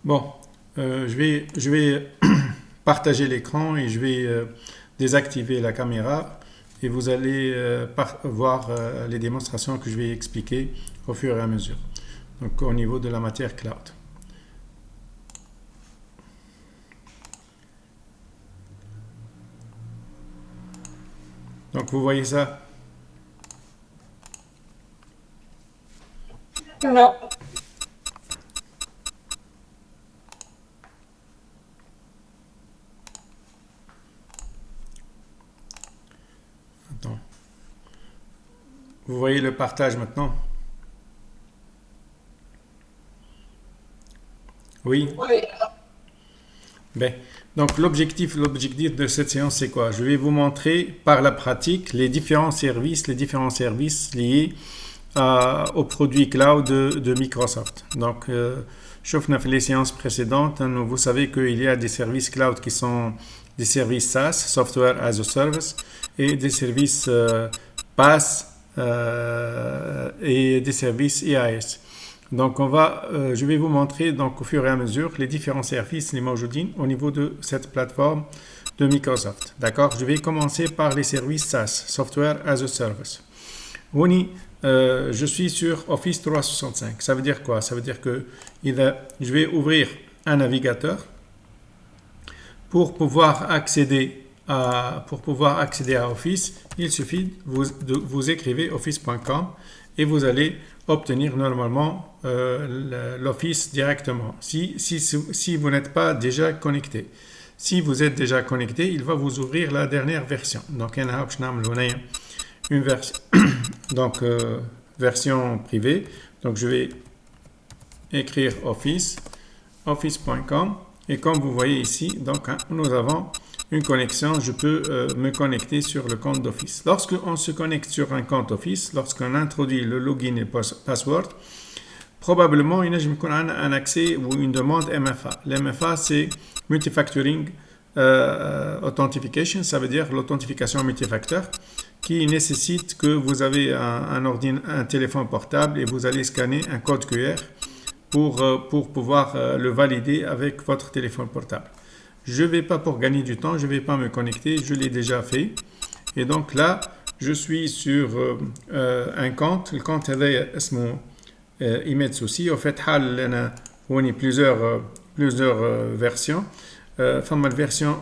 Bon, je vais partager l'écran et je vais désactiver la caméra et vous allez voir les démonstrations que je vais expliquer au fur et à mesure. Donc au niveau de la matière cloud. Donc vous voyez ça? Non. Attends. Vous voyez le partage maintenant? Oui? Oui. Ben, donc l'objectif de cette séance, c'est quoi? Je vais vous montrer par la pratique les différents services liés aux produits cloud de Microsoft. Donc, sauf les séances précédentes, vous savez qu'il y a des services cloud qui sont des services SaaS, Software as a Service, et des services PaaS et des services IaaS. Donc, je vais vous montrer donc, au fur et à mesure les différents services, les موجودين au niveau de cette plateforme de Microsoft. D'accord? Je vais commencer par les services SaaS, Software as a Service. Je suis sur Office 365. Ça veut dire quoi? Ça veut dire que je vais ouvrir un navigateur pour pouvoir accéder à Office. Il suffit de vous écrivez office.com et vous allez obtenir normalement l'Office directement si vous n'êtes pas déjà connecté. Si vous êtes déjà connecté, il va vous ouvrir la dernière version. Donc, une version donc version privée. Donc, je vais écrire office.com et comme vous voyez ici, donc nous avons une connexion, je peux me connecter sur le compte d'Office. Lorsqu'on se connecte sur un compte Office, lorsqu'on introduit le login et password, probablement il y a un accès ou une demande MFA. L'MFA, c'est Multifactoring Authentication, ça veut dire l'authentification multifacteur, qui nécessite que vous avez un téléphone portable et vous allez scanner un code QR pour pouvoir le valider avec votre téléphone portable. Je ne vais pas, pour gagner du temps, je ne vais pas me connecter, je l'ai déjà fait. Et donc là, je suis sur un compte. Le compte est Imed Souci. En fait, il y a plusieurs versions. La version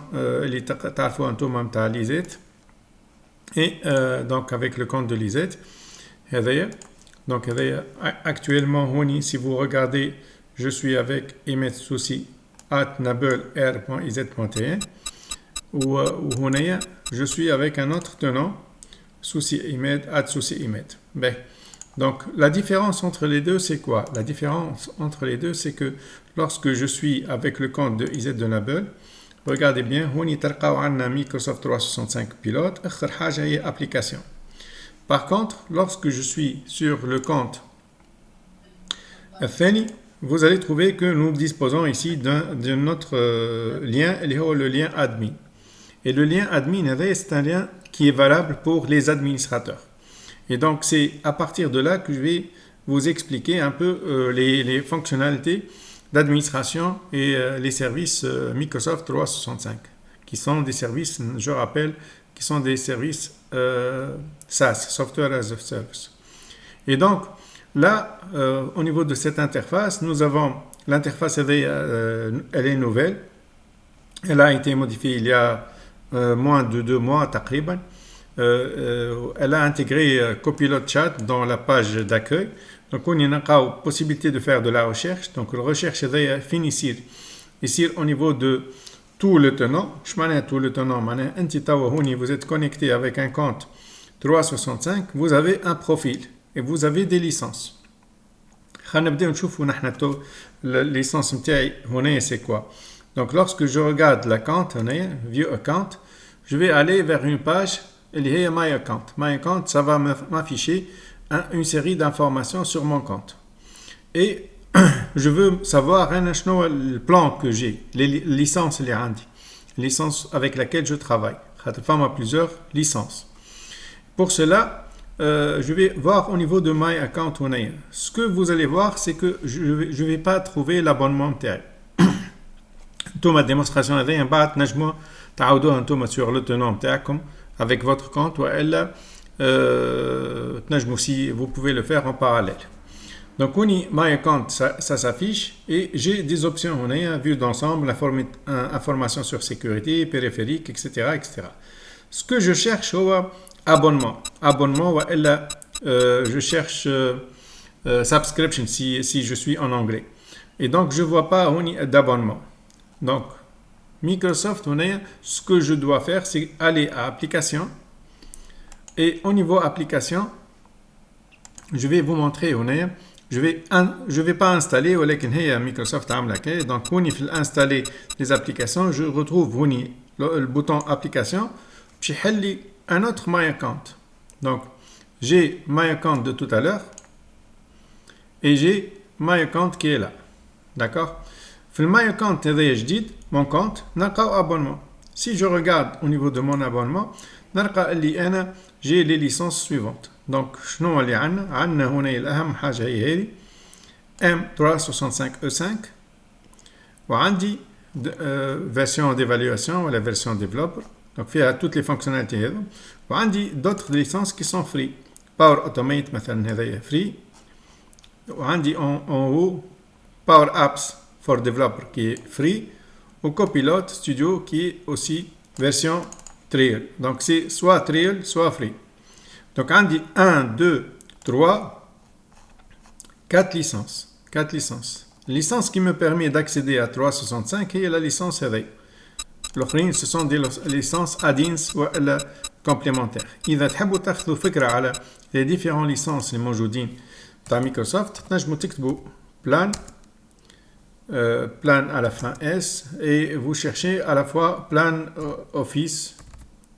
Lisette. Et donc avec le compte de Lisette. Donc actuellement, si vous regardez, je suis avec Imed Souci @nabel.r.iz.tn ou je suis avec un autre tenant Souci Imed @souci-imed. Donc la différence entre les deux, c'est quoi? La différence entre les deux, c'est que lorsque je suis avec le compte de IZ de Nabel, regardez bien, Microsoft 365 pilote, application. Par contre, lorsque je suis sur le compte Feni, vous allez trouver que nous disposons ici d'un autre lien, le lien admin. Et le lien admin, c'est un lien qui est valable pour les administrateurs. Et donc, c'est à partir de là que je vais vous expliquer un peu les fonctionnalités d'administration et les services Microsoft 365, qui sont des services, je rappelle, qui sont des services SaaS, Software as a Service. Et donc, là, au niveau de cette interface, nous avons l'interface, elle est nouvelle. Elle a été modifiée il y a moins de 2 mois, تقريبا. Elle a intégré Copilot Chat dans la page d'accueil. Donc, on y a la possibilité de faire de la recherche. Donc, la recherche est finie ici au niveau de tout le tenant. Je m'en tout le tenant. Vous êtes connecté avec un compte 365. Vous avez un profil et vous avez des licences. La licence c'est quoi? Donc, lorsque je regarde l'account, View Account, je vais aller vers une page. My Account. My Account, ça va m'afficher une série d'informations sur mon compte. Et je veux savoir le plan que j'ai, les licences, les licences avec laquelle je travaille. Il y a plusieurs licences. Pour cela, je vais voir au niveau de My Account. Ce que vous allez voir, c'est que je ne vais pas trouver l'abonnement. انتم الديمونستراسيون هذه من بعد تنجموا تعاودوها انتم sur le tenant نتاعكم avec votre compte والا تنجموا si vous pouvez le faire en parallèle. Donc on y my account ça s'affiche et j'ai des options. On a vue d'ensemble, information sur sécurité, périphérique, etc., etc. Ce que je cherche c'est abonnement ou je cherche subscription si je suis en anglais. Et donc je vois pas d'abonnement. Donc Microsoft, ce que je dois faire c'est aller à application et au niveau application je vais vous montrer je vais pas installer ولكن هي Microsoft عامله كده. donc هوني في installer les applications je retrouve هوني le bouton application puis يحل لي un autre my account. donc j'ai my account de tout à l'heure et j'ai my account qui est là, d'accord. في my account هذا جديد mon compte نلقاو abonnement. si je regarde au niveau de mon abonnement نلقى اللي انا j'ai les licences suivantes. donc شنو اللي عندنا هنا الأهم حاجة هي هذه M365E5 وعندي version d'évaluation ولا version développeur. donc فيها toutes les fonctionnalités هذو. وعندي d'autres licences qui sont free. Power Automate مثلا هذايا free. وعندي en haut Power Apps for Developer qui est free. ou Copilot Studio qui est aussi version trial. donc c'est soit trial soit free. donc عندي 1, 2, 3, 4 licences. 4 licences. La licence qui me permet d'accéder à 365 est la licence هذي. الأخرين ce sont des licences add-ins ولا complémentaires. إذا تحبوا تاخذوا فكرة على les différents licences اللي موجودين تاع مايكروسوفت تنجموا تكتبوا plan à la fin S et vous cherchez à la fois plan Office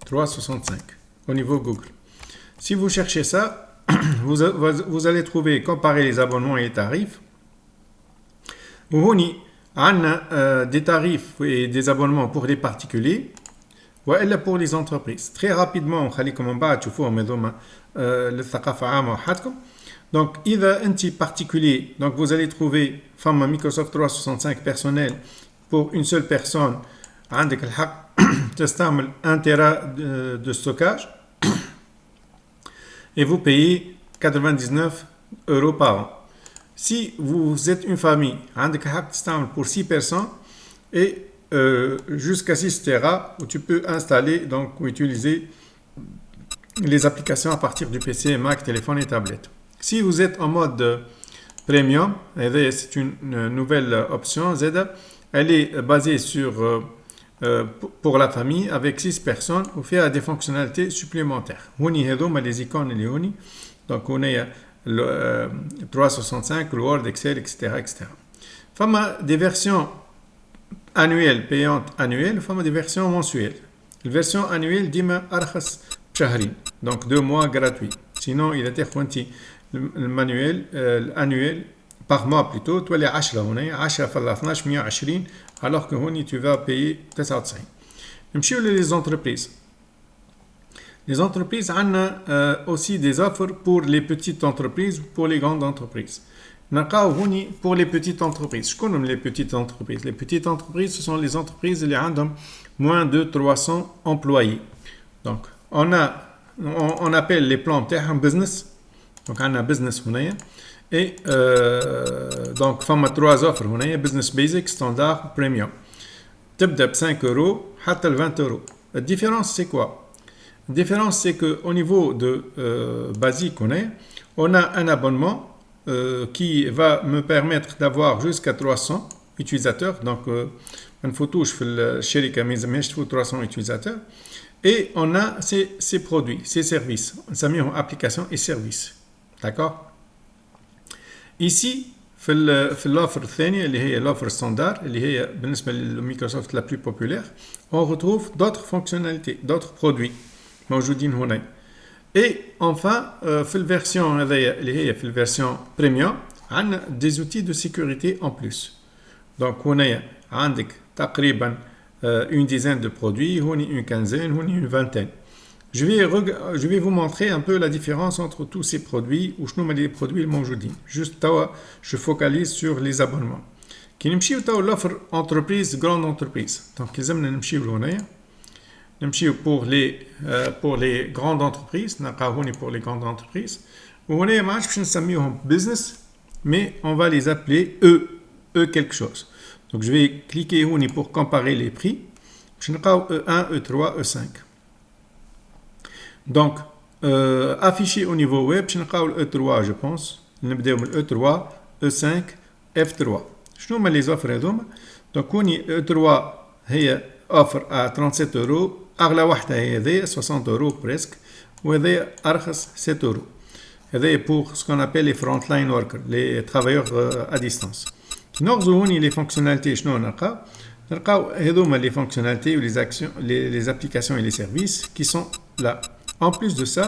365 au niveau Google. Si vous cherchez ça, vous allez trouver comparer les abonnements et les tarifs. وهوني عندنا des tarifs et des abonnements pour les particuliers والا pour les entreprises. Très rapidement نخليكم من بعد تشوفوهم هذوما للثقافة عامة وحدكم. donc إذا أنت particulier, donc vous allez trouver فما Microsoft 365 personnel pour une seule personne. عندك الحق تستعمل 1 تيرا de stockage et vous payez 99 € par an. Si vous êtes une famille, عندك حق تستعمل pour 6 personnes et jusqu'à 6 Tera où tu peux installer donc ou utiliser les applications à partir du PC, Mac, téléphone et tablette. Si vous êtes en mode premium, c'est une nouvelle option, elle est basée sur pour la famille avec 6 personnes ou fait des fonctionnalités supplémentaires. هوني هذوما les icônes اللي هوني. donc on est le 365, le Word, Excel, etc., etc. فما des versions annuelles payantes annuelles, فما des versions mensuelles. La version annuelle ديما أرخص بشهرين. donc 2 mois gratuit. sinon إذا تاخذ أنت المانويل الانnuel par mois plutôt تولي 10 هنا 10 في 12 120 alors que هوني tu vas payer 99. نمشيو les entreprises. Les entreprises ont aussi des offres pour les petites entreprises ou pour les grandes entreprises. Pour les petites entreprises. Je connais les petites entreprises. Les petites entreprises, ce sont les entreprises qui ont moins de 300 employés. Donc, on appelle les plans business. Donc, on a business et donc, on a 3 offres. Business basic, standard, premium. تبدأ ب 5 € حتى ل 20 €. La différence, c'est quoi? La différence, c'est qu'au niveau de basique, on a un abonnement qui va me permettre d'avoir jusqu'à 300 utilisateurs. Donc, une photo, je fais le chéri mais je fais 300 utilisateurs. Et on a ces produits, ces services. Ça met en application et services. D'accord? Ici, في l'offre الثانية اللي هي l'offre standard اللي هي بالنسبة لمايكروسوفت la plus populaire, on retrouve d'autres fonctionnalités, d'autres produits موجودين هنا. Et enfin, في الفيرسيون هذايا اللي هي في الفيرسيون بريميوم عندنا des outils de sécurité en plus. Donc هنا عندك تقريبا une dizaine de produits, هوني une quinzaine, هوني une vingtaine. Je vais vous montrer un peu la différence entre tous ces produits ou شنو هما les produits الموجودين. Juste je focalise sur les abonnements. كي نمشيو تو لوفر انتربريز جراند انتربريز دونك لازمنا نمشيو لهنايا نمشيو pour les grandes entreprises نلقاو هوني pour les grandes entreprises وهنايا ما عادش باش نسميوهم business mais on va les appeler eux quelque chose. Donc je vais cliquer هوني pour comparer les prix باش نلقاو E1 E3 E5. Donc affiché au niveau web باش نلقاو E3 je pense نبداو من E3 E5 F3. شنو هما لي زوفر هذوما؟ دونك هوني E3 هي اوفر à 37 euros اغلى وحده هي هذيا 60 euros presque وهذيا ارخص 7 euros. هذايا pour ce qu'on appelle les frontline workers les travailleurs à distance. كي نغزو هوني لي فونكسيوناليتي شنو نلقاو هذوما لي فونكسيوناليتي و les actions les applications et les services qui sont là. En plus de ça,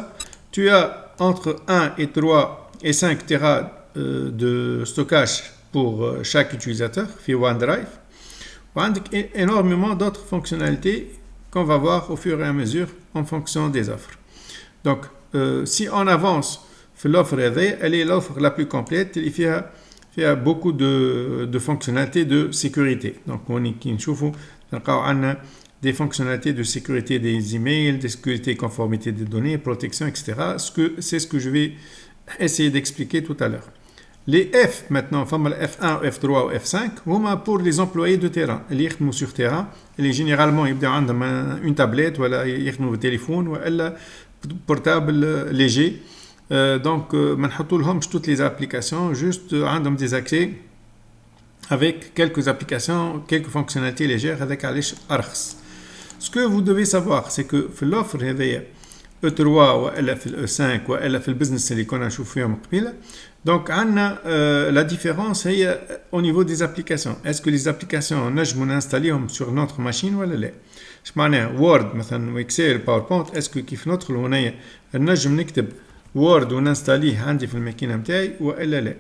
tu as entre 1 et 3 et 5 Tera de stockage pour chaque utilisateur في OneDrive. وعندك énormément d'autres fonctionnalités qu'on va voir au fur et à mesure en fonction des offres. Donc, si on avance في l'offre elle est l'offre la plus complète اللي فيها beaucoup de fonctionnalités de sécurité. Donc, on كي نشوفوا نلقاو عندنا des fonctionnalités de sécurité des emails, de sécurité conformité des données, protection, etc. C'est ce que je vais essayer d'expliquer tout à l'heure. Les F maintenant, F1, F3 ou F5, pour les employés de terrain. Ils sont sur terrain, et généralement ils ont une tablette, ou un téléphone, ou un portable léger. Donc, on toutes les applications, juste des accès avec quelques applications, quelques fonctionnalités légères avec Alish Arx. Ce que vous devez savoir, c'est que l'offre E3 ou E5 ou le business اللي كنا نشوف فيهم قبيله. Donc la différence est au niveau des applications. Est-ce que les applications نجموا نinstallيهم sur notre machine ولا لا؟ اش معناها Word مثلا Excel PowerPoint est-ce que كيف ندخل هنايا نجم نكتب Word وننستاليه عندي في الماكينه نتاعي ولا لا؟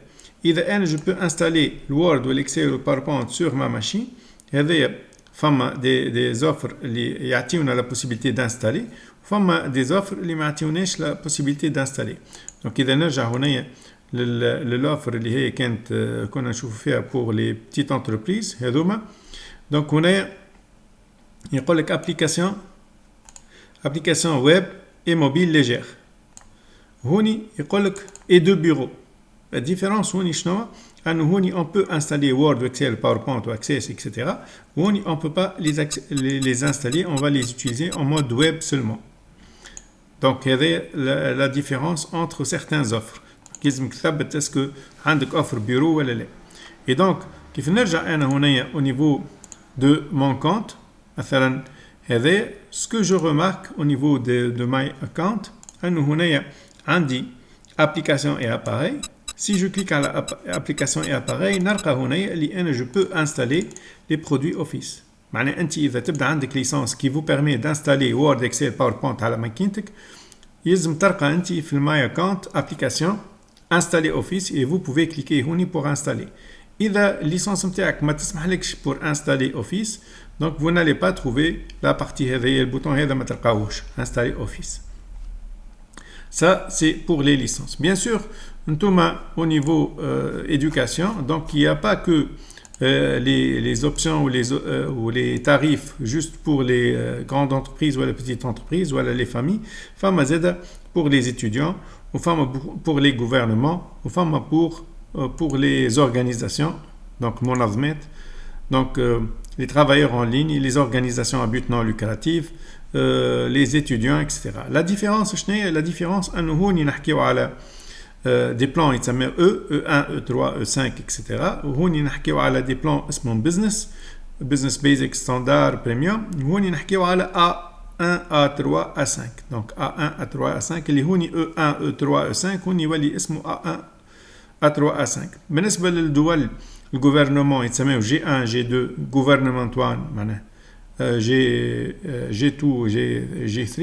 اذا انا je peux installer Word ou l'Excel ou PowerPoint sur ma machine هذايا فما des offres اللي يعطيونا la possibilité d'installer فما des offres اللي ما يعطيوناش la possibilité d'installer. Donc اذا نرجع هنايا للوفر اللي هي كانت كنا نشوف فيها pour les petites entreprises هذوما. Donc هنايا يقول لك application web et mobile légère. هوني يقول لك et de bureau. La différence هوني شنو؟ أنه هوني on peut installer Word, Excel, PowerPoint ou Access, etc. هوني on peut pas les installer, on va les utiliser en mode web seulement. Donc il y a la différence entre certaines offres. لازمك تثبت est-ce que عندك offre bureau ولا لا. Et donc كيف نرجع أنا هنايا au niveau de mon compte مثلا هذا ce que je remarque au niveau de my account أنه هنايا عندي application et appareil. Si je clique à l'application et appareil نلقى هنايا اللي أنا je peux installer les produits Office. معناه أنت إذا تبدأ عندك licence qui vous permet d'installer Word, Excel, PowerPoint على ماكينتك يلزم تلقى أنت في my account application installer Office et vous pouvez cliquer هوني pour installer. إذا licence نتاعك ما تسمحلكش pour installer Office donc vous n'allez pas trouver la partie هذايا البوتون هذا ما تلقاوش installer Office. Ça c'est pour les licences. Bien sûr, au niveau éducation, donc il n'y a pas que les options ou les tarifs juste pour les grandes entreprises ou les petites entreprises ou les familles, femmes pour les étudiants, ou femmes pour les gouvernements, ou femmes pour les organisations, donc Monazmet, donc les travailleurs en ligne, les organisations à but non lucratif, les étudiants, etc. La différence, أنه هوني نحكيو على des plans يتسمى E1, E3, E5, etc. وهوني نحكيو على des plans اسمهم business basic standard premium. وهوني نحكيو على A1, A3, A5. Donc A1, A3, A5 اللي هوني E1, E3, E5 هوني يولي اسمه A1, A3, A5. بالنسبة للدول الجوفرنمون يتسمى G1, G2 gouvernemental معناه G2 G3.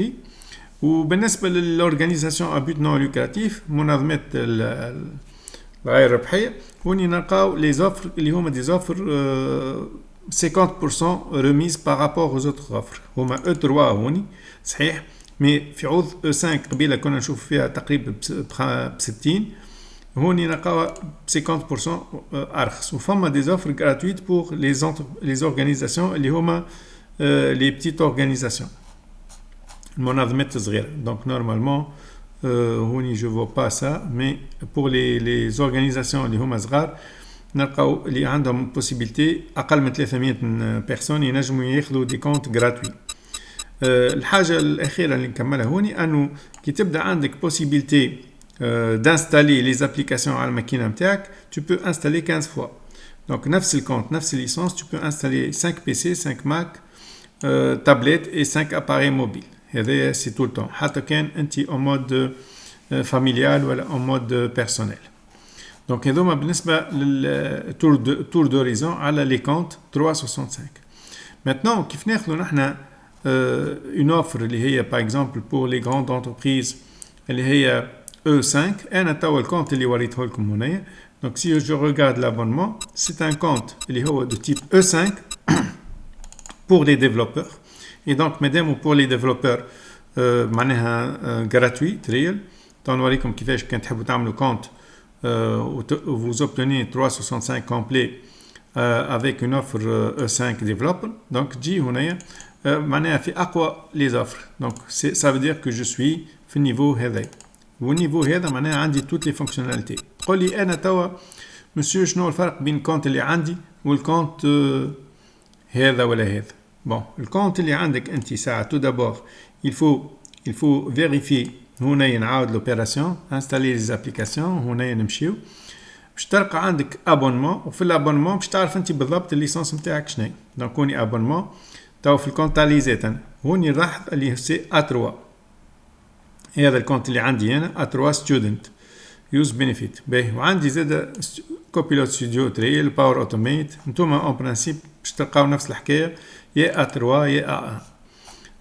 وبالنسبة للأورغانيزاسيون à but non lucratif منظمات الغير ربحية هوني نلقاو les offres اللي هما des offres 50% remise par rapport aux autres offres هما E3 هوني صحيح مي في عوض E5 قبيلة كنا نشوف فيها تقريبا ب60 هوني نلقاو 50% ارخص وفما دي اوفر gratuites pour les organisations اللي هما les petites organisations المنظمات الصغيرة. Donc normalement هوني je vois pas ça, mais pour les organisations اللي هما صغار نلقاو اللي عندهم possibilité اقل من 300 بيرسون ينجموا ياخذوا دي كونت gratuits. الحاجة الأخيرة اللي نكملها هوني أنه كي تبدأ عندك possibilité d'installer les applications على الماكينة متاعك, tu peux installer 15 fois. Donc نفس الكونت نفس الليسانس tu peux installer 5 PC, 5 Mac, tablettes et 5 appareils mobiles. هذا c'est tout le temps حتى كان أنت en mode familial ولا en mode personnel. Donc هذوما بالنسبة للتور d'horizon على les comptes 365. Maintenant كيف ناخذوا نحن une offre اللي هي par exemple pour les grandes entreprises اللي هي E5. أنا توا الكونت اللي وريته لكم هنا. Donc si je regarde l'abonnement, c'est un compte اللي هو de type E5 pour les développeurs. Et donc mesdames pour les développeurs معناها gratuit real. تنوريكم كيفاش كان تحبوا تعملوا compte vous obtenez 365 complet avec une offre E5 développeur. Donc تجي هنا معناها في أقوى les offres. Donc ça veut dire que je suis في النيفو هذا. والنيفو هذا معناها عندي toutes les fonctionnalités. تقول لي أنا توا مسيو شنو الفرق بين الكونت اللي عندي والكونت هذا ولا هذا؟ Bon, الكونت اللي عندك أنت ساعة tout d'abord il faut vérifier. هنا نعاود لوبيراسيون انستالي les applications. هنا نمشيو باش تلقى عندك ابونمون, وفي الابونمون باش تعرف انت بالضبط الليسانس نتاعك شنو. دونك هوني ابونمون تو في الكونت تاع ليزيت انا هوني نلاحظ اللي سي A3. هذا الكونت اللي عندي انا A3 ستودنت يوز بينيفيت باهي. وعندي زاد كوبيلوت ستوديو تريل باور اوتوميت. نتوما اون برانسيب باش تلقاو نفس الحكايه يا A3 يا A1.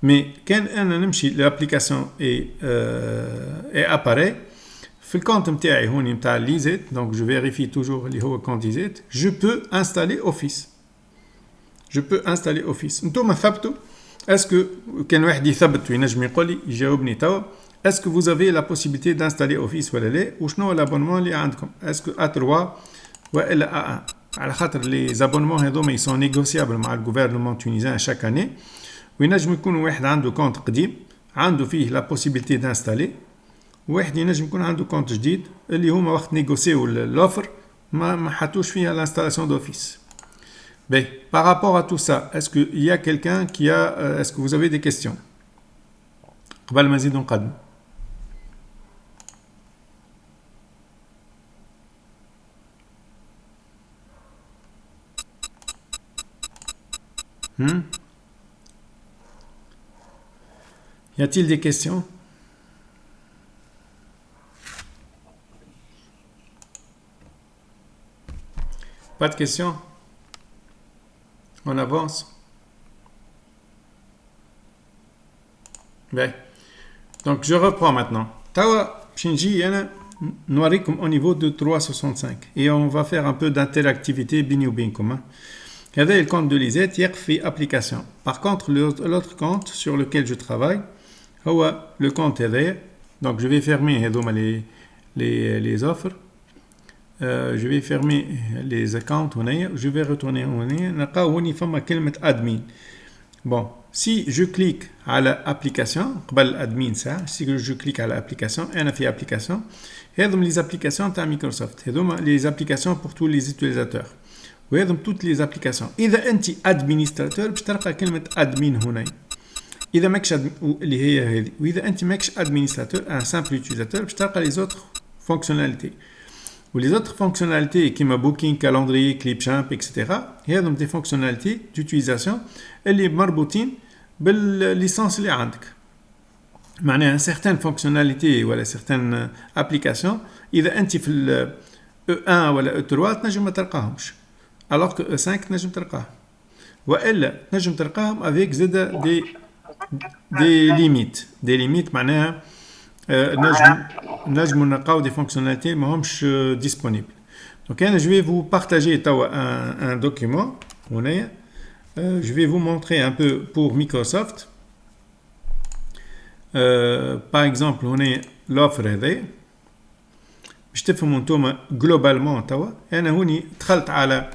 مي كان انا نمشي لابليكاسيون اي اباري في الكونت نتاعي هوني نتاع ليزيت. دونك جو فيريفي توجور اللي هو كونت ليزيت. جو بو انستالي اوفيس. جو بو انستالي اوفيس. نتوما ثبتوا اسكو كان واحد يثبت وينجم يقول لي يجاوبني توا اسكو vous avez la possibilité d'installer اوفيس ولا لا, وشنو الابونمون اللي عندكم اسكو A3 ولا A1. على خاطر لي زابونمون هذوما يسون نيغوسيابل مع الغوفرنمون تونيزيان شاك اني. وينجم يكون واحد عنده كونت قديم عنده فيه لا بوسيبيليتي دانستالي, واحد ينجم يكون عنده كونت جديد اللي هما وقت نيغوسيو لوفر ما حطوش فيها l'installation d'office. Ben, par rapport à tout ça, est-ce qu'il y a quelqu'un qui a est-ce que vous avez des questions قبل ما نزيدو نقدم؟ Y a-t-il des questions? Pas de questions? On avance? Bien. Donc je reprends maintenant. Tawa Shinji yana نوريكم au niveau de 365 et on va faire un peu d'interactivité بيني وبينكم. هذا le compte de Lisette يقفي application. Par contre l'autre compte sur lequel je travaille هو le compte هذا. Donc je vais fermer هذوما les offres. Je vais fermer les accounts هنا. Je vais retourner هنا نلقاو هوني فما كلمة admin. Bon, si je clique على application قبل admin ça, si je clique على application أنا في application هذوما les applications تاع مايكروسوفت. هذوما les applications pour tous les utilisateurs. وهذم toutes les applications. إذا أنت administrateur باش تلقى كلمة admin هنا. إذا ماكش اللي هي هذه. وإذا أنت ماكش administrateur un simple utilisateur باش تلقى les autres fonctionnalités. les autres fonctionnalités كيما booking, calendrier, clipchamp, etc. هذم des fonctionnalités d'utilisation اللي مربوطين بالليسانس اللي عندك. معناها certaines fonctionnalités ولا certaines applications إذا أنت في E1 ولا E3 تنجم ما تلقاهمش. alors que E5 تنجم تلقاهم. وإلا تنجم تلقاهم avec زادة des limites معناها نجم نلقاو des fonctionnalités ما همش disponibles. Donc je vais vous partager un document هنا. Je vais vous montrer un peu pour Microsoft. Par exemple هنا l'offre هذه باش تفهموا نتوما جلوبالمون توا انا هوني دخلت على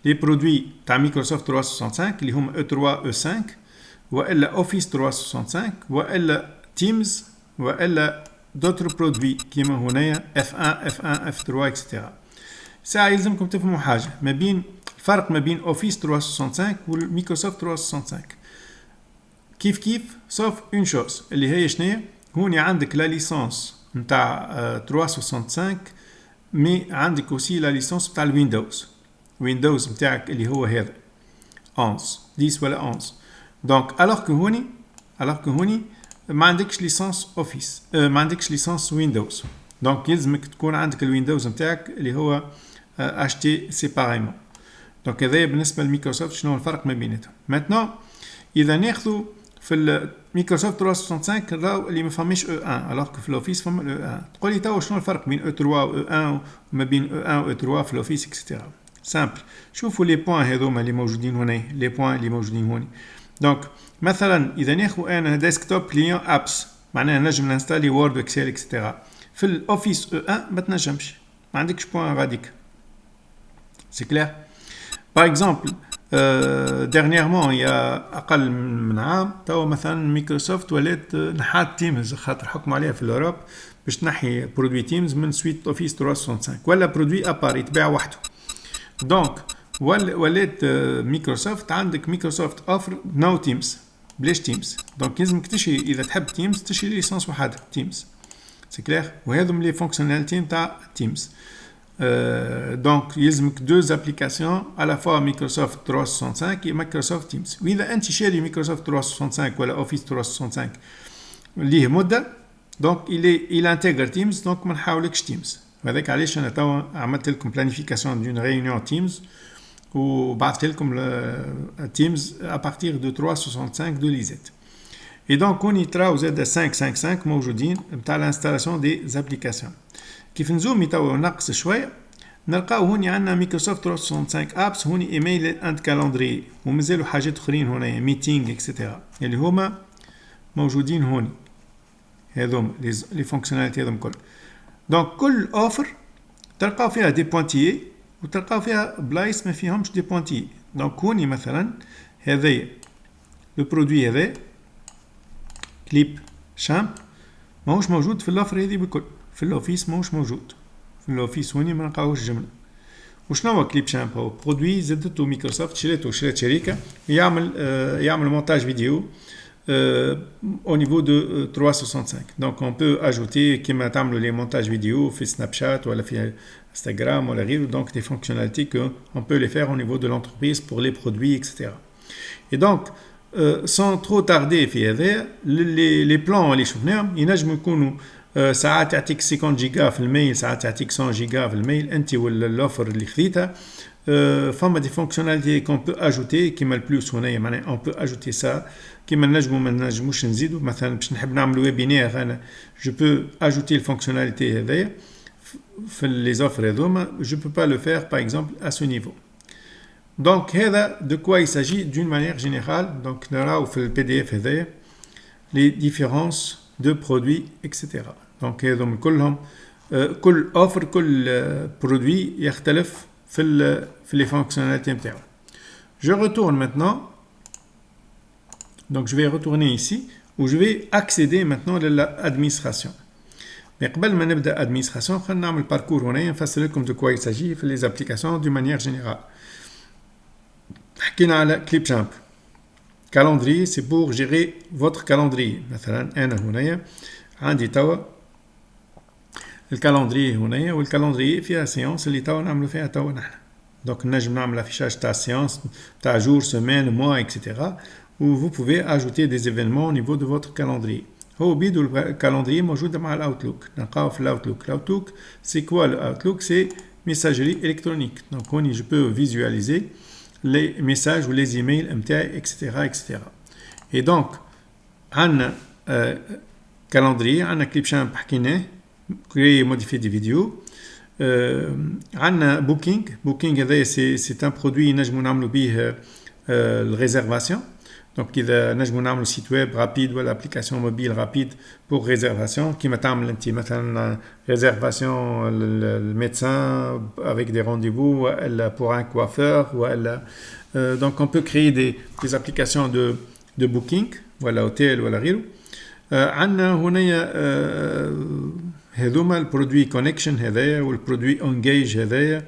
لي برودوي تاع مايكروسوفت 365 اللي هما E3 E5 والا اوفيس 365 والا تيمز والا دوتر برودوي كيما هنايا F1 F1 F3 اكسترا. ساعة يلزمكم تفهموا حاجة ما بين الفرق ما بين اوفيس 365 والمايكروسوفت 365 كيف سوف اون شوز اللي هي شنيا هوني عندك لا ليسونس نتاع 365 مي عندك اوسي لا ليسونس نتاع الويندوز نتاعك اللي هو هذا 11 10 ولا 11 دونك الوغ كو هوني ما عندكش ليسونس اوفيس ما عندكش ليسونس ويندوز دونك يلزمك تكون عندك الويندوز نتاعك اللي هو اشتي سيباريمون. دونك هذا بالنسبه لمايكروسوفت شنو الفرق ما بيناتهم. ماتنون اذا ناخذوا في المايكروسوفت 365 راهو اللي ما فماش او 1 الوغ في الاوفيس فما او 1. تقول لي توا شنو الفرق بين او 3 و او 1 وما بين او 1 و او 3 في الاوفيس اكسترا. سامبل شوفوا لي بوين هذوما اللي موجودين هنا لي بوين اللي موجودين هنا. دونك مثلا اذا ناخذ انا ديسكتوب كليون ابس معناها نجم نانستالي وورد واكسل اكسترا. في الاوفيس او 1 ما تنجمش ما عندكش بوين غاديك. سي كلير. باغ اكزومبل dernièrement il y a اقل من عام توا مثلا مايكروسوفت ولات نحات تيمز خاطر حكموا عليها في الاوروب باش تنحي برودوي تيمز من سويت اوفيس 365 ولا برودوي ابار يتباع وحده. دونك ولات مايكروسوفت عندك مايكروسوفت اوفر نو تيمز بلاش تيمز. دونك لازمك تشري اذا تحب تيمز تشري ليسانس وحده تيمز. سي كلير. وهذم لي فونكسيوناليتي نتاع تيمز. دونك يلزمك دوز ابليكاسيون على فوا مايكروسوفت 365 et مايكروسوفت تيمز. واذا انت شاري مايكروسوفت 365 ولا اوفيس 365 ليه مده دونك il intègre تيمز دونك ما نحاولكش تيمز. وهذاك علاش انا توا عملت لكم بلانيفيكاسيون دون ريونيون تيمز وبعثت لكم تيمز à partir de 365 de ليزيت. et donc on y تراو زاد 555 موجودين نتاع الانستالاسيون دي زابليكاسيون. كيف نزومي توا نقص شويه نلقاو هوني عندنا مايكروسوفت 365 ابس هوني ايميل اند كالندري ومازالوا حاجات اخرين هنا ميتينغ اكسترا اللي هما موجودين هوني هذوما لي فونكسيوناليتي هذوما كل. دونك كل اوفر تلقاو فيها دي بوانتيي وتلقاو فيها بلايص ما فيهمش دي بوانتيي. دونك هوني مثلا هذايا لو برودوي هذا كليب شامب ماهوش موجود في الاوفر هذه بالكل. في الاوفيس ماهوش موجود. في الاوفيس هوني ما نلقاوش جمله. وشنو هو كليب شامبو؟ برودوي زدته مايكروسوفت شريت شركه يعمل مونتاج فيديو au niveau de 365. Donc on peut ajouter كيما تعملوا les montages vidéo في سناب شات ولا في انستغرام ولا غيره. Donc des fonctionnalités que on peut les faire au niveau de l'entreprise pour les produits etc. Et donc sans trop tarder في هذا les plans اللي شفناهم ينجموا يكونوا ساعات تعطيك 50 جيجا في الميل ساعات تعطيك 100 جيجا في الميل انت ولا الاوفر اللي خذيتها. فما دي فونكسيوناليتي كون بو اجوتي كيما البلوس هنايا معناها اون بو اجوتي سا كيما نجمو ما نجموش نزيدو. مثلا باش نحب نعمل ويبينير انا جو بو اجوتي الفونكسيوناليتي هذايا في لي زوفر هذوما جو بو با لو فير باغ اكزومبل ا سو نيفو. دونك هذا دو كوا يساجي دون مانيير جينيرال. دونك نراو في البي دي اف هذايا لي ديفيرونس دو برودوي اكسيتيرا. دونك هذوما كلهم كل اوفر كل برودوي يختلف في les fonctionnalités نتاعو. Je retourne maintenant. Donc je vais retourner ici où je vais accéder maintenant à l'administration. Mais قبل ما نبدا administration خلينا نعمل parcours هنا نفسر لكم de quoi il s'agit في les applications d'une manière générale. حكينا على Clipchamp. Calendrier c'est pour gérer votre calendrier. مثلا انا هنايا عندي توا الكالندري هنايا والكالندري فيها سيونس اللي توا نعملوا فيها توا نحن. دونك نجم نعمل افيشاج تاع سيونس تاع جور سيمين موا اكسيتيرا و vous pouvez ajouter des événements au niveau de votre calendrier. هو بيدو الكالندري موجود مع الاوتلوك نلقاو في الاوتلوك. الاوتلوك سي كوا الاوتلوك سي ميساجري الكترونيك. دونك هوني جو بو فيزواليزي لي ميساج و لي ايميل نتاعي اكسيتيرا اكسيتيرا. اي دونك عندنا كالندري عندنا كليبشامب حكيناه créer modifier des vidéos. عندنا بوكينغ هذا سي ان برودوي نجمو نعملو بيه الريزيرفاسيون. Donc إذا نجموا نعملوا site web rapide ولا application mobile rapide pour réservation كيما تعمل أنت مثلا réservation le médecin avec des rendez-vous ولا pour un coiffeur ولا donc on peut créer des applications de booking ولا hôtel ولا غيره. عندنا هنا هذوما البرودوي كونكشن هذايا والبرودوي انجيج هذايا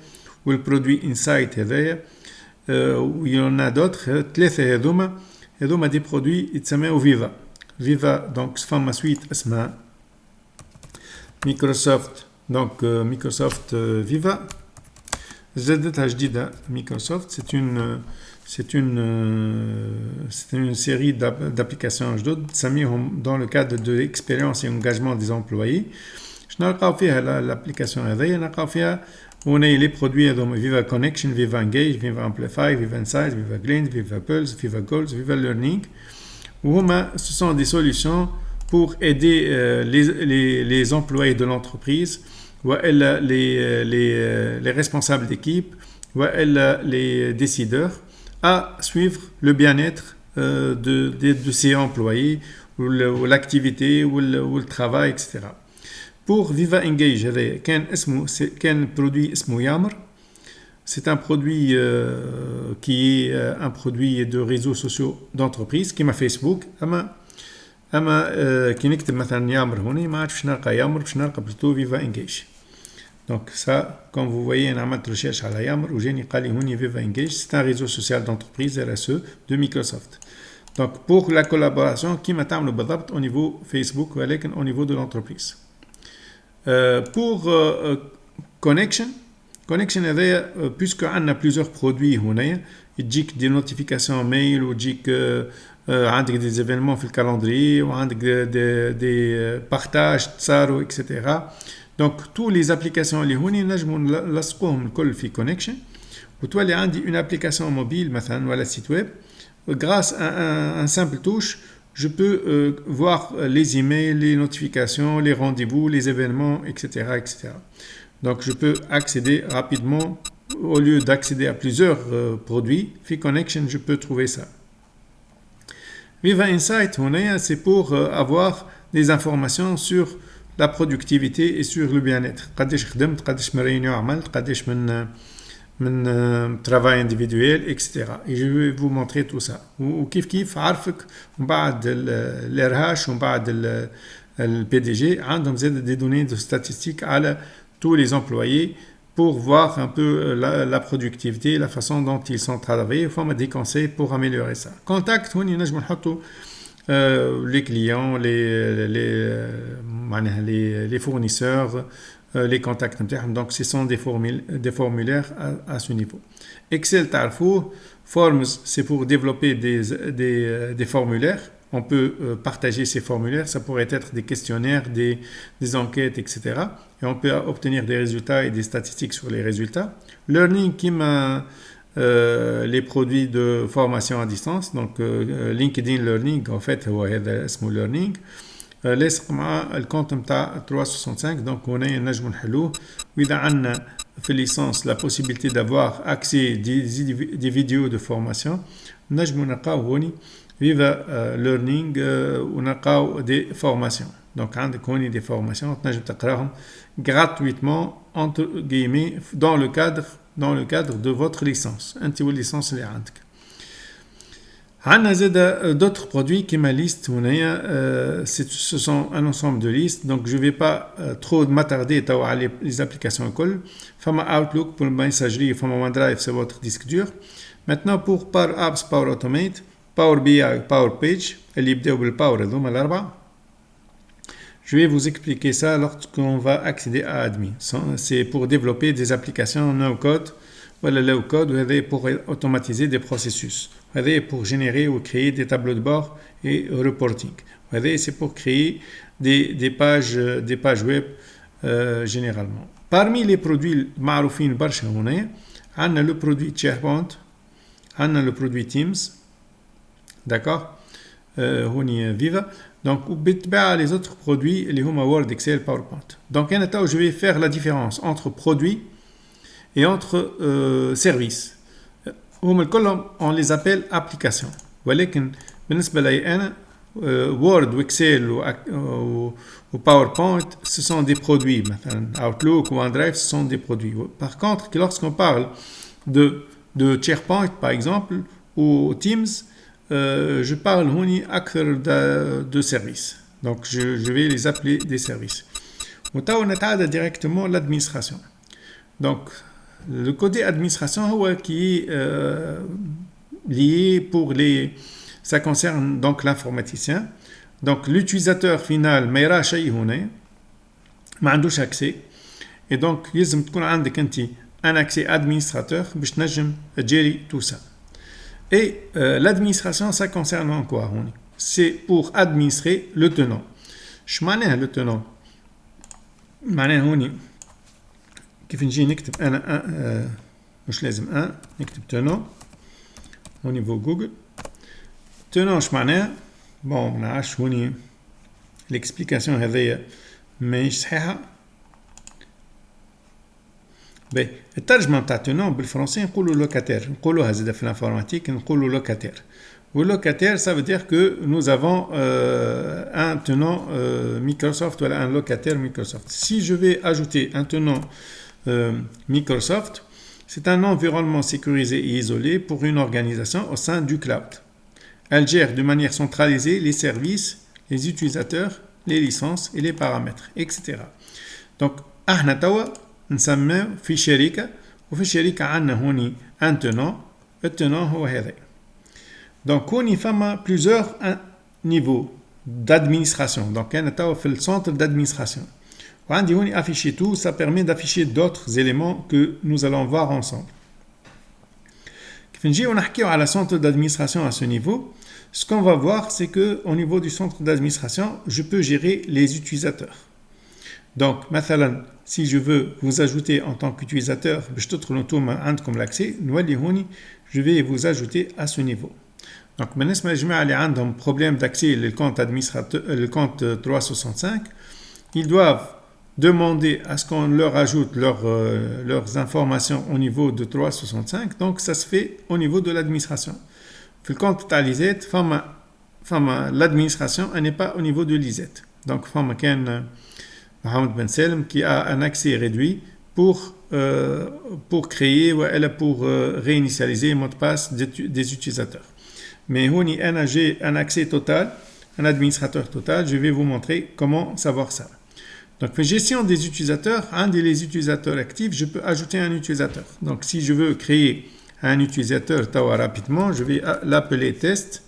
والبرودوي انسايت هذايا ويونا دوتر ثلاثه هذوما دي برودوي يتسموا فيفا دونك فما سويت اسمها مايكروسوفت دونك مايكروسوفت فيفا زادتها جديده مايكروسوفت c'est une série d'applications جدد تسميهم dans le cadre de l'expérience et engagement des employés. Je نلقاو فيها l'application هذيا نلقاو فيها هنا لي برودوي هذوما فيفا كونكشن فيفا انجيج فيفا امبليفاي فيفا انسايت فيفا جليند فيفا بولز فيفا جولز فيفا ليرنينج وهما ce sont des solutions pour aider les employés de l'entreprise وإلا les responsables d'équipe وإلا les décideurs à suivre le bien-être de ses employés ou l'activité ou le travail, etc. Pour Viva Engage, كان produit اسمه يامر. C'est un produit qui est un produit de réseaux sociaux d'entreprise كيما فيسبوك أما كي نكتب مثلا يامر هنا ما عادش نلقى يامر باش نلقى plutôt Viva Engage. Donc ça, comme vous voyez, on a une recherche à la Yammer où j'ai dit Viva Engage, c'est un réseau social d'entreprise RSE de Microsoft. Donc pour la collaboration, qui m'attend le badab au niveau Facebook ou au niveau de l'entreprise. Pour Connection, puisque on a plusieurs produits, il dit que des notifications mail ou dit que des événements dans le calendrier ou des partages, etc. Donc, toutes les applications اللي هوني نجموا نلصقوهم الكل في connection وتولي عندي une application mobile مثلا ولا site web. Grâce à un simple touche, je peux voir les emails, les notifications, les rendez-vous, les événements, etc., etc. Donc, je peux accéder rapidement au lieu d'accéder à plusieurs produits. في connection, je peux trouver ça. Viva Insight, c'est pour avoir des informations sur la productivité et sur le bien-être. قديش خدمت قديش من réunion عملت قديش من travail individuel etc. et je vais vous montrer tout ça وكيف عارفك من بعد الRH ومن بعد الPDG عندهم زاد des données de statistiques على tous les employés pour voir un peu la productivité, la façon dont ils sont travaillés, former des conseils pour améliorer ça. Contact هوني نجم نحطوا les clients, les fournisseurs, les contacts. Donc, ce sont des formulaires à ce niveau. Excel, Forms, c'est pour développer des formulaires. On peut partager ces formulaires. Ça pourrait être des questionnaires, des enquêtes, etc. Et on peut obtenir des résultats et des statistiques sur les résultats. Learning, qui m'a les produits de formation à distance donc LinkedIn Learning en fait هو هذا اسمه Learning لاصق مع الكونت نتاع 365 donc هنا نجم نحلوه واذا عندنا في الليسانس la possibilité d'avoir accès des vidéos de formation نجم نلقاو هوني Viva Learning ونلقاو des formations donc عندك هوني des formations تنجم تقراهم gratuitement entre guillemets dans le cadre de votre licence. انت والليسانس اللي عندك. عندنا زاد d'autres produits qui ma liste هنايا ce sont un ensemble de listes donc je vais pas trop m'attarder توا على les applications الكل. فما Outlook pour la messagerie, فما OneDrive c'est votre disque dur. Maintenant pour Power Apps, Power Automate, Power BI, Power Page اللي يبداو بالباور هذوما الاربعه. Je vais vous expliquer ça lorsqu'on va accéder à Admin. C'est pour développer des applications no-code ou low-code ou pour automatiser des processus. Ou pour générer ou créer des tableaux de bord et reporting. C'est pour créer des pages web généralement. Parmi les produits معروفين برشا هنا عندنا le produit SharePoint, عندنا le produit Teams, d'accord, هوني Viva. Donc, les autres produits, les Word, Excel, PowerPoint. Donc, je vais faire la différence entre produits et entre services. On les appelle applications. بالنسبة لي أنا وورد وإكسل وPowerPoint ce sont des produits مثلا Outlook ou OneDrive ce sont des produits. Par contre lorsqu'on parle de SharePoint par exemple ou Teams je parle هوني أكثر de services. Donc je vais les appeler des services. وتو نتعدى directement l'administration. Donc le côté administration هو qui est lié pour les ça concerne donc l'informaticien. Donc l'utilisateur final ما يرى شيء هنا ما عندوش accès et donc يلزم تكون عندك انت un accès administrateur باش تنجم تجري tout ça. Et l'administration ça concerne en quoi هنا؟ C'est pour administrer le tenant. شو معناها le tenant؟ معناها هوني كيف نجي نكتب انا مش لازم نكتب tenant au niveau Google. tenant شو معناها؟ بون منعرفش هوني الاكسبليكاسيون هذيا ماهيش صحيحة. باهي الترجمة متاع tenant بالفرنسي نقولوا لوكاتير، نقولوها زادا في الانفورماتيك نقولوا لوكاتير. واللوكاتير ça veut dire que nous avons un tenant Microsoft ou un locataire Microsoft. Si je vais ajouter un tenant Microsoft, c'est un environnement sécurisé et isolé pour une organisation au sein du cloud. Elle gère de manière centralisée les services, les utilisateurs, les licences et les paramètres, etc. Donc, احنا توا نسميه في شركة وفي الشركة عندنا هوني un tenant. الtenant هو هذا. Donc, on y a plusieurs niveaux d'administration. Donc, on est le centre d'administration. On y afficher tout, ça permet d'afficher d'autres éléments que nous allons voir ensemble. Quand on a le centre d'administration à ce niveau, ce qu'on va voir, c'est qu'au niveau du centre d'administration, je peux gérer les utilisateurs. Donc, مثلا, si je veux vous ajouter en tant qu'utilisateur, comme l'accès, je vais vous ajouter à ce niveau. Donc, بالنسبة للجماعة اللي عندهم problème d'accès le compte 365, ils doivent demander à ce qu'on leur ajoute leurs informations au niveau de 365. Donc, ça se fait au niveau de l'administration. Le compte تاع ليزيت فما l'administration elle n'est pas au niveau de ليزيت. Donc, فما كان Mohamed Ben Salem qui a un accès réduit pour créer ou pour réinitialiser le mot de passe des utilisateurs. Mais j'ai un accès total, un administrateur total. Je vais vous montrer comment savoir ça. Donc, pour gestion des utilisateurs, un des utilisateurs actifs, je peux ajouter un utilisateur. Donc, si je veux créer un utilisateur rapidement, je vais l'appeler test.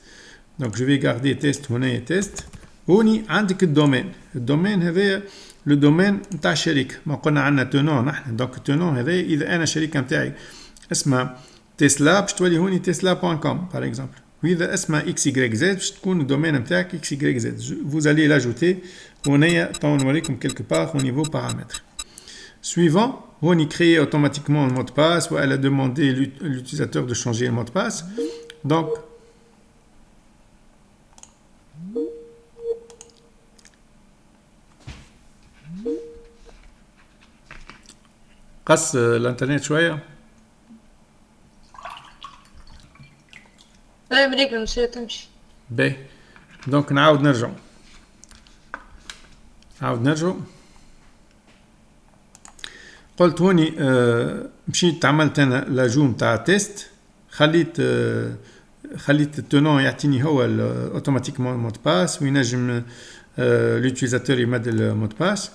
Donc, je vais garder test, test. عندك الدومين. الدومين هذا le domaine نتاع الشركة. ما قلنا عندنا tenant نحن. Donc, tenant هذا إذا أنا الشركة نتاعي اسمها تسلا باش تولي هوني tesla.com par exemple. وإذا اسمها XYZ باش تكون الدومين نتاعك XYZ. Vous allez l'ajouter هنا نوريكم quelque part au niveau paramètres. Suivant, on y crée automatiquement le mot de passe ou elle a demandé l'utilisateur de changer le mot de passe. Donc, قص الانترنت شوية. لا يمريك نمشي تمشي. باهي. دونك نعاود نرجع. قلت هوني مشيت عملت انا لاجو نتاع تيست خليت التونون يعطيني هو اوتوماتيكمون مود باس وينجم l'utilisateur يمد le mot de passe.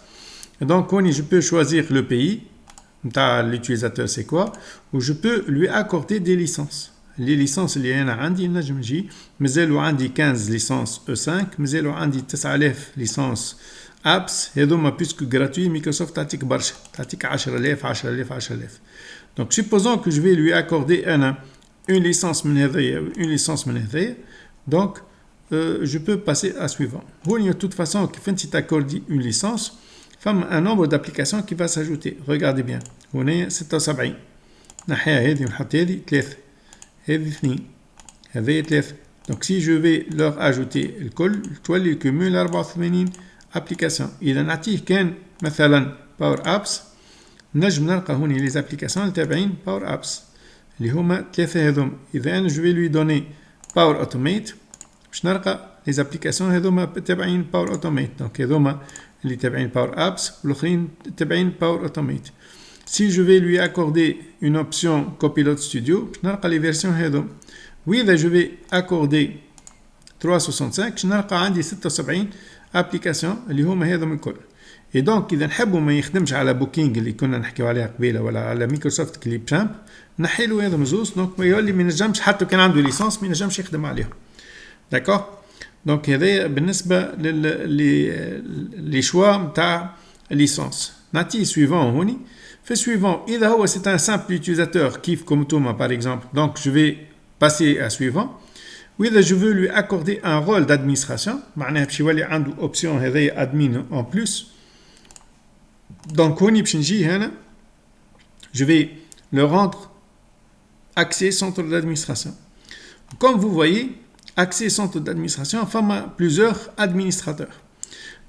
Donc هوني je peux choisir le pays نتاع l'utilisateur c'est quoi ou je peux lui accorder des licences. Les licences اللي انا عندي نجم نجي مازالوا عندي 15 ليسانس E5 مازالوا عندي 9000 ليسانس apps هذوما بيسكو gratuit Microsoft تعطيك برشا تعطيك 10000. Donc supposons que je vais lui accorder une licence من هذايا donc je peux passer à suivant. هوني de toute façon كيف انت تاكوردي une licence فما un nombre d'applications qui va s'ajouter. Regardez bien هنا 76 نحيها هذه ونحط هذه 3 هذه 2 هذه 3. Donc si je vais leur ajouter الكل تولي الكمول 84 application. إذا نعطيه كان مثلا باور ابس نجم نلقى هوني لي زابليكاسيون تابعين باور ابس اللي هما 3 هذوما. إذا أنا جو في لوي دوني باور اوتوميت باش نلقى les applications هذوما تابعين باور اوتوميت. دونك هذوما اللي تابعين باور ابس والاخرين تابعين باور اوتوميت. Si je vais lui accorder une option Copilot Studio, باش نلقى les versions هذوما. وإذا je vais accorder 365 باش نلقى عندي 76 ابليكاسيون اللي هما هذوما الكل. Et donc إذا نحبوا ما يخدمش على بوكينج اللي كنا نحكيو عليها قبيله ولا على مايكروسوفت كليب شامب نحيلو هذا مزوز. دونك ما يولي ما ينجمش حتى كان عنده ليسانس ما ينجمش يخدم عليهم. داكور. دونك هذا بالنسبه لي شوا نتاع ليسانس. نعطي سويفون هوني. في سويفون اذا هو سي ان سامبل يوتيليزاتور كيف كوم توما باغ اكزومبل دونك جو في باسي ا سويفون. واذا جو فو لوي اكوردي ان رول دادمينستراسيون معناها باش يولي عنده اوبسيون هذايا ادمين اون بلوس. دونك هوني باش نجي هنا je vais le rendre accès centre d'administration. Comme vous voyez, accès centre d'administration, il y a plusieurs administrateurs.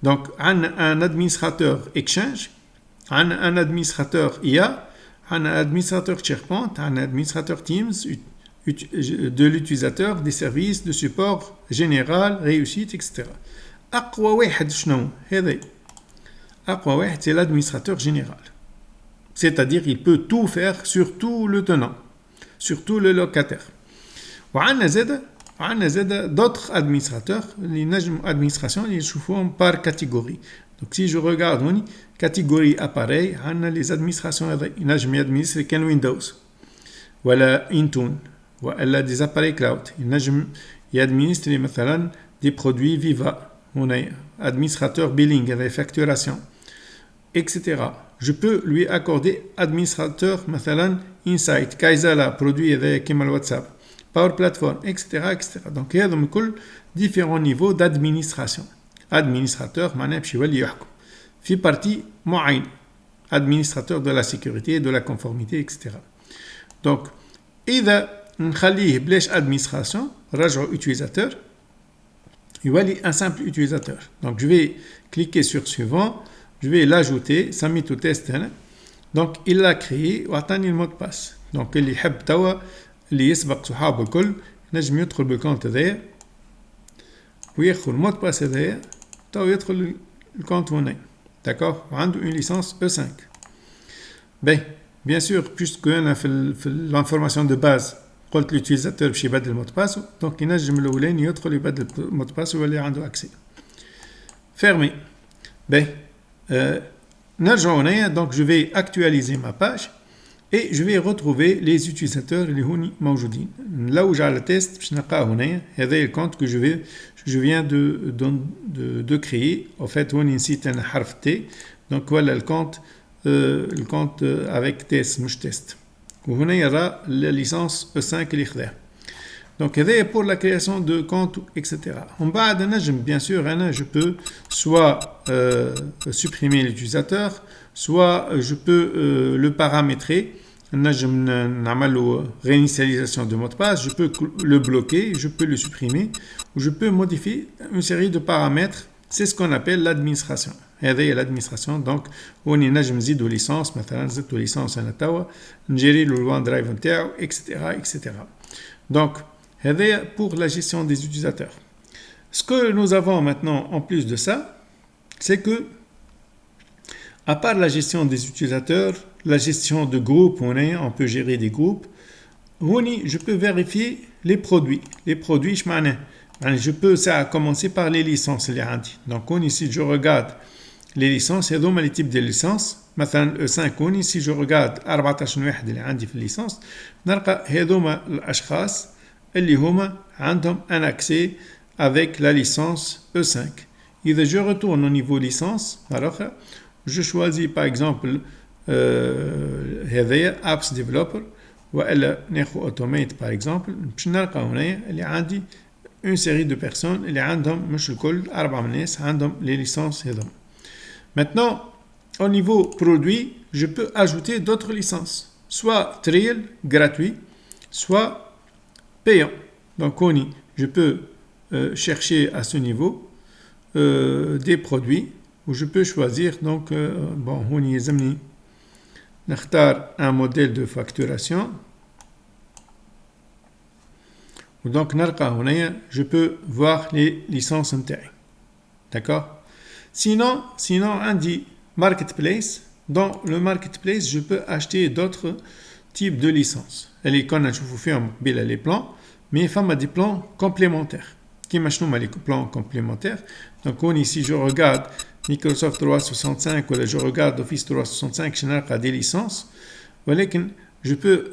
Donc, on a un administrateur Exchange, on a un administrateur IA, on a un administrateur SharePoint, on a un administrateur Teams, de l'utilisateur, des services, de support général, réussite, etc. أقوى واحد شنو هذا؟ أقوى واحد c'est l'administrateur général. C'est-à-dire qu'il peut tout faire sur tout le tenant, sur tout le locataire. وعندنا زاد d'autres administrateurs اللي نجموا administration اللي نشوفوهم par catégorie. Donc si je regarde هوني catégorie appareil عندنا les administrations هذا ينجم يادمينستري كان ويندوز ولا انتون ولا des appareils cloud. ينجم يادمينستري مثلا des produits Viva هنا administrateur billing هذا facturation etc. Je peux lui accorder administrateur مثلا Insight, Kaizala, produit هذايا كيما الواتساب, Power Platform, etc. etc. Donc هذوما كل différents niveaux d'administration. Administrateur معناه باش يولي يحكم في بارتي معين. Administrateur de la sécurité, de la conformité, etc. Donc إذا نخليه بلاش administration رجعوا utilisateur يولي un simple utilisateur. Donc je vais cliquer sur suivant. Je vais l'ajouter, Samit au test. Donc, il l'a créé ou atteint le mot de passe. Donc, اللي يحب توا اللي يسبق صحابه الكل نجم يدخل بالكونت هذايا وياخذ المود باس هذايا توا يدخل الكونت هنا. داكور. وعنده une licence E5. Bien sûr, puisque أنا في l'information de base قلت l'utilisateur باش يبدل المود باس دونك ينجم الأولاني يدخل يبدل المود باس ويولي عنده أكسي. Fermé. Donc je vais actualiser ma page et je vais retrouver les utilisateurs اللي هوني موجودين. là où j'ai le test باش نلقاه هنا هذا الكونت que je viens de créer. en fait هوني نسيت انا حرف T donc voilà le compte avec test مش test. وهنا يرى la licence E5 اللي خذاها. Donc, c'est pour la création de compte, etc. En bas, bien sûr, je peux soit supprimer l'utilisateur, soit je peux le paramétrer. Réinitialisation de mot de passe, je peux le bloquer, je peux le supprimer, ou je peux modifier une série de paramètres. C'est ce qu'on appelle l'administration. هذه l'administration. Donc, on y نزيد licence, مثلا نزيد licence أنا توا نجري له الوان درايف نتاعو, etc. Donc, هذا pour la gestion des utilisateurs. Ce que nous avons maintenant en plus de ça, c'est que à part la gestion des utilisateurs, la gestion de groupes, on peut gérer des groupes. Je peux vérifier les produits. Les produits, je peux ça commencer par les licences. Donc ici, je regarde les licences. Il y a les types de licences. مثلا E5 si je regarde 14 واحد اللي عندي في الليسانس نلقى هذوما الاشخاص اللي هما عندهم un accès avec la licence E5. إذا je retourne au niveau licence مرة je choisis par exemple هذايا apps developer وإلا ناخذ automate par exemple باش نلقى هنا اللي عندي une série de personnes اللي عندهم مش الكل 4 ناس عندهم les licences هذوما. Maintenant au niveau produit je peux ajouter d'autres licences soit trial gratuit soit payant. Donc je peux chercher à ce niveau des produits où je peux choisir donc bon هوني يلزمني نختار un modèle de facturation Donc نلقى هنا je peux voir les licences نتاعي. D'accord? Sinon عندي marketplace. Dans le marketplace je peux acheter d'autres types de licences. اللي كنا نشوفوا فيهم قبيله les plans, mais فما des plans complémentaires. كيما شنو هما les plans complémentaires? Donc on ici je regarde Microsoft 365 ou je regarde Office 365 je نلقى des licences. ولكن je peux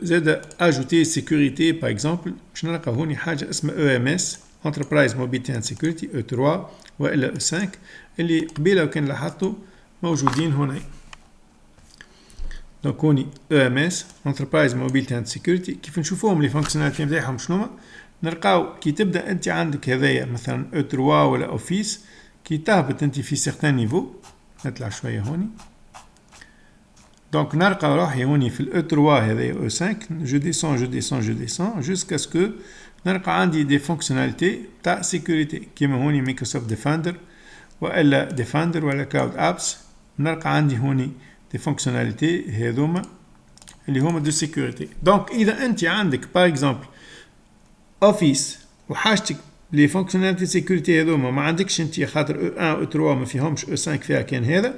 ajouter sécurité par exemple. je نلقى هوني حاجه اسمها EMS Enterprise Mobility and Security E3 والا E5 اللي قبيله وكان لاحظتوا موجودين هنا. دونك هوني EMS Enterprise Mobility and Security كيف نشوفوهم لي فونكسيوناليتي نتاعهم شنو نلقاو كي تبدا انت عندك هذايا مثلا E3 ولا اوفيس كي تهبط انت في سيغتان نيفو. نطلع شويه هوني. دونك نلقى روحي هوني في ال E3 هذايا E5 je descends jusqu'à ce que نلقى عندي دي فونكسيوناليتي تاع سيكوريتي كيما هوني مايكروسوفت ديفندر والا ديفندر ولا كلاود ابس. نلقى عندي هوني دي فونكسيوناليتي هذوما اللي هما دو سيكوريتي. دونك اذا انت عندك باغ اكزومبل اوفيس وحاجتك لي فونكسيوناليتي سيكوريتي هذوما ما عندكش انت خاطر E1 E3 ما فيهمش E5 فيها كان هذا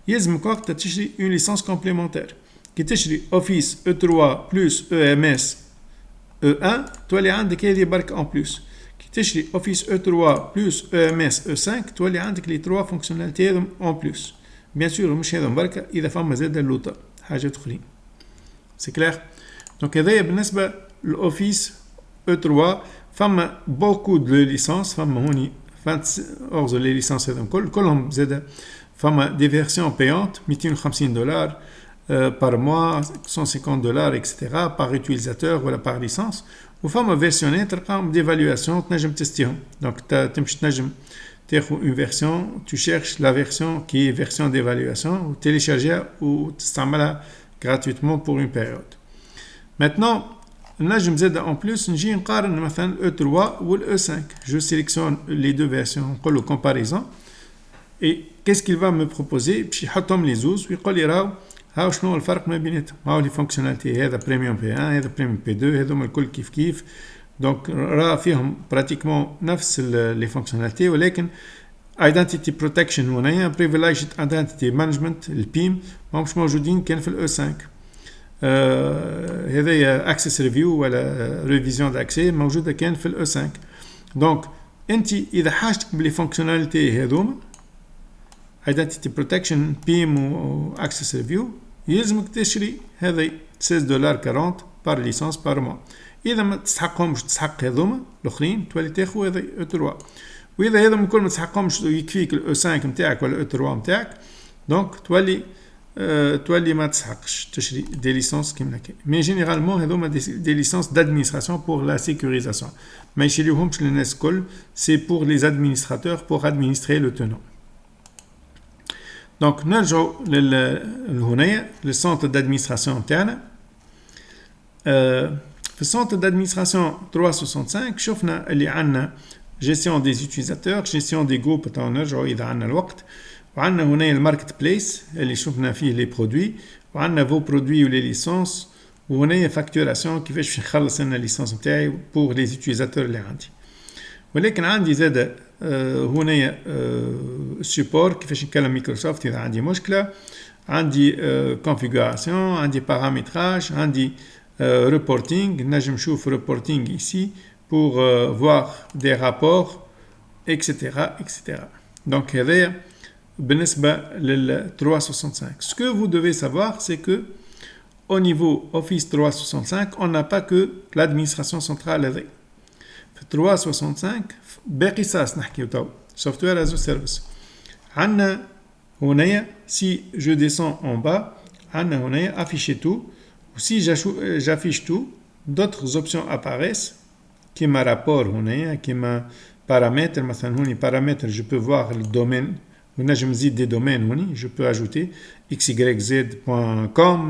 يلزمك وقتها تشري اون ليسانس كومبليمونتير. كي تشري اوفيس E3 بلس EMS E1 تولي عندك هذه برك ان بلس. كي تشري اوفيس E3 بلس EMS E5 تولي عندك لي 3 فونكسيوناليتي هذم ان بلس. بيان سور مش هذم برك اذا فما زاد اللوطه حاجات اخرين. سي كلير؟ دونك هذايا بالنسبه للاوفيس E3 فما بوكو دو ليسانس. فما هوني 14 لي ليسانس هذم كلهم زاد. فما دي فيرسيون بايونت $250 par mois, $150 etc. par utilisateur ولا par licence. وفما فيرسيونين تلقاهم ديفالواسيون تنجم تستيهم. دونك تمشي تنجم تاخذ اون فيرسيون tu cherches la version qui est version d'évaluation وتيليشارجيها وتستعملها gratuitement pour une période. Maintenant نجم زاد en plus نجي نقارن مثلا E3 وال E5. je sélectionne les deux versions نقول له comparaison et qu'est-ce qu'il va me proposer باش يحطهم لي زوز ويقول لي هاو شنو الفرق ما بيناتهم. هاو لي فونكسيوناليتي هذا بريميوم بي 1 هذا بريميوم بي 2 هذوما الكل كيف دونك راه فيهم براتيكمون نفس لي فونكسيوناليتي ولكن ايدنتيتي بروتكشن هنايا بريفيليجد ايدنتيتي مانجمنت البيم ماهمش موجودين كان في الاو 5. هذايا اكسس ريفيو ولا ريفيزيون داكسي موجوده كان في الاو 5. دونك انت اذا حاجتك بلي فونكسيوناليتي هذوما identity protection PIM و access review يلزمك تشري هذي $16.40 par licence par mois. إذا ما تستحقهمش تستحق هذوما الآخرين تولي تاخو هذي E3. وإذا هذا كل ما تستحقهمش يكفيك ال E5 متاعك ولا E3 متاعك دونك تولي ما تستحقش تشري دي ليسانس كيما هكا. مي جينيرالمون هذوما دي ليسانس d'administration pour la sécurisation. ما يشريوهمش للناس الكل. c'est pour les administrateurs pour administrer le tenant. دونك نرجعوا لهنايا للسونتر دادمينستراسيون تاعنا. في السونتر دادمينستراسيون 365 شفنا اللي عندنا جيستيون دي يوتيليزاتور جيستيون دي جروب تاع نرجعوا اذا عندنا الوقت. وعندنا هنايا الماركت بليس اللي شفنا فيه لي برودوي وعندنا فو برودوي ولي ليسونس وهنايا فاكتوراسيون كيفاش باش نخلص انا الليسونس نتاعي بور لي يوتيليزاتور اللي عندي. ولكن عندي زاد هنايا سيبور كيفاش نكلم مايكروسوفت اذا عندي مشكله. عندي كونفيغوراسيون عندي بارامتراج عندي reporting نجم نشوف reporting ici pour voir des rapports etc. donc هذايا بالنسبه لل 365. ce que vous devez savoir c'est que au niveau Office 365 on n'a pas que l'administration centrale هذايا. في 365 باقي ساس نحكيو تو software as a service. عندنا هنايا si je descends en bas عندنا هنايا afficher tout. Si j'affiche tout, d'autres options apparaissent qui m'a rapport هنايا كيما paramètres. مثلا هوني paramètres je peux voir le domaine ونجم نزيد des domaines هوني je peux ajouter xyz.com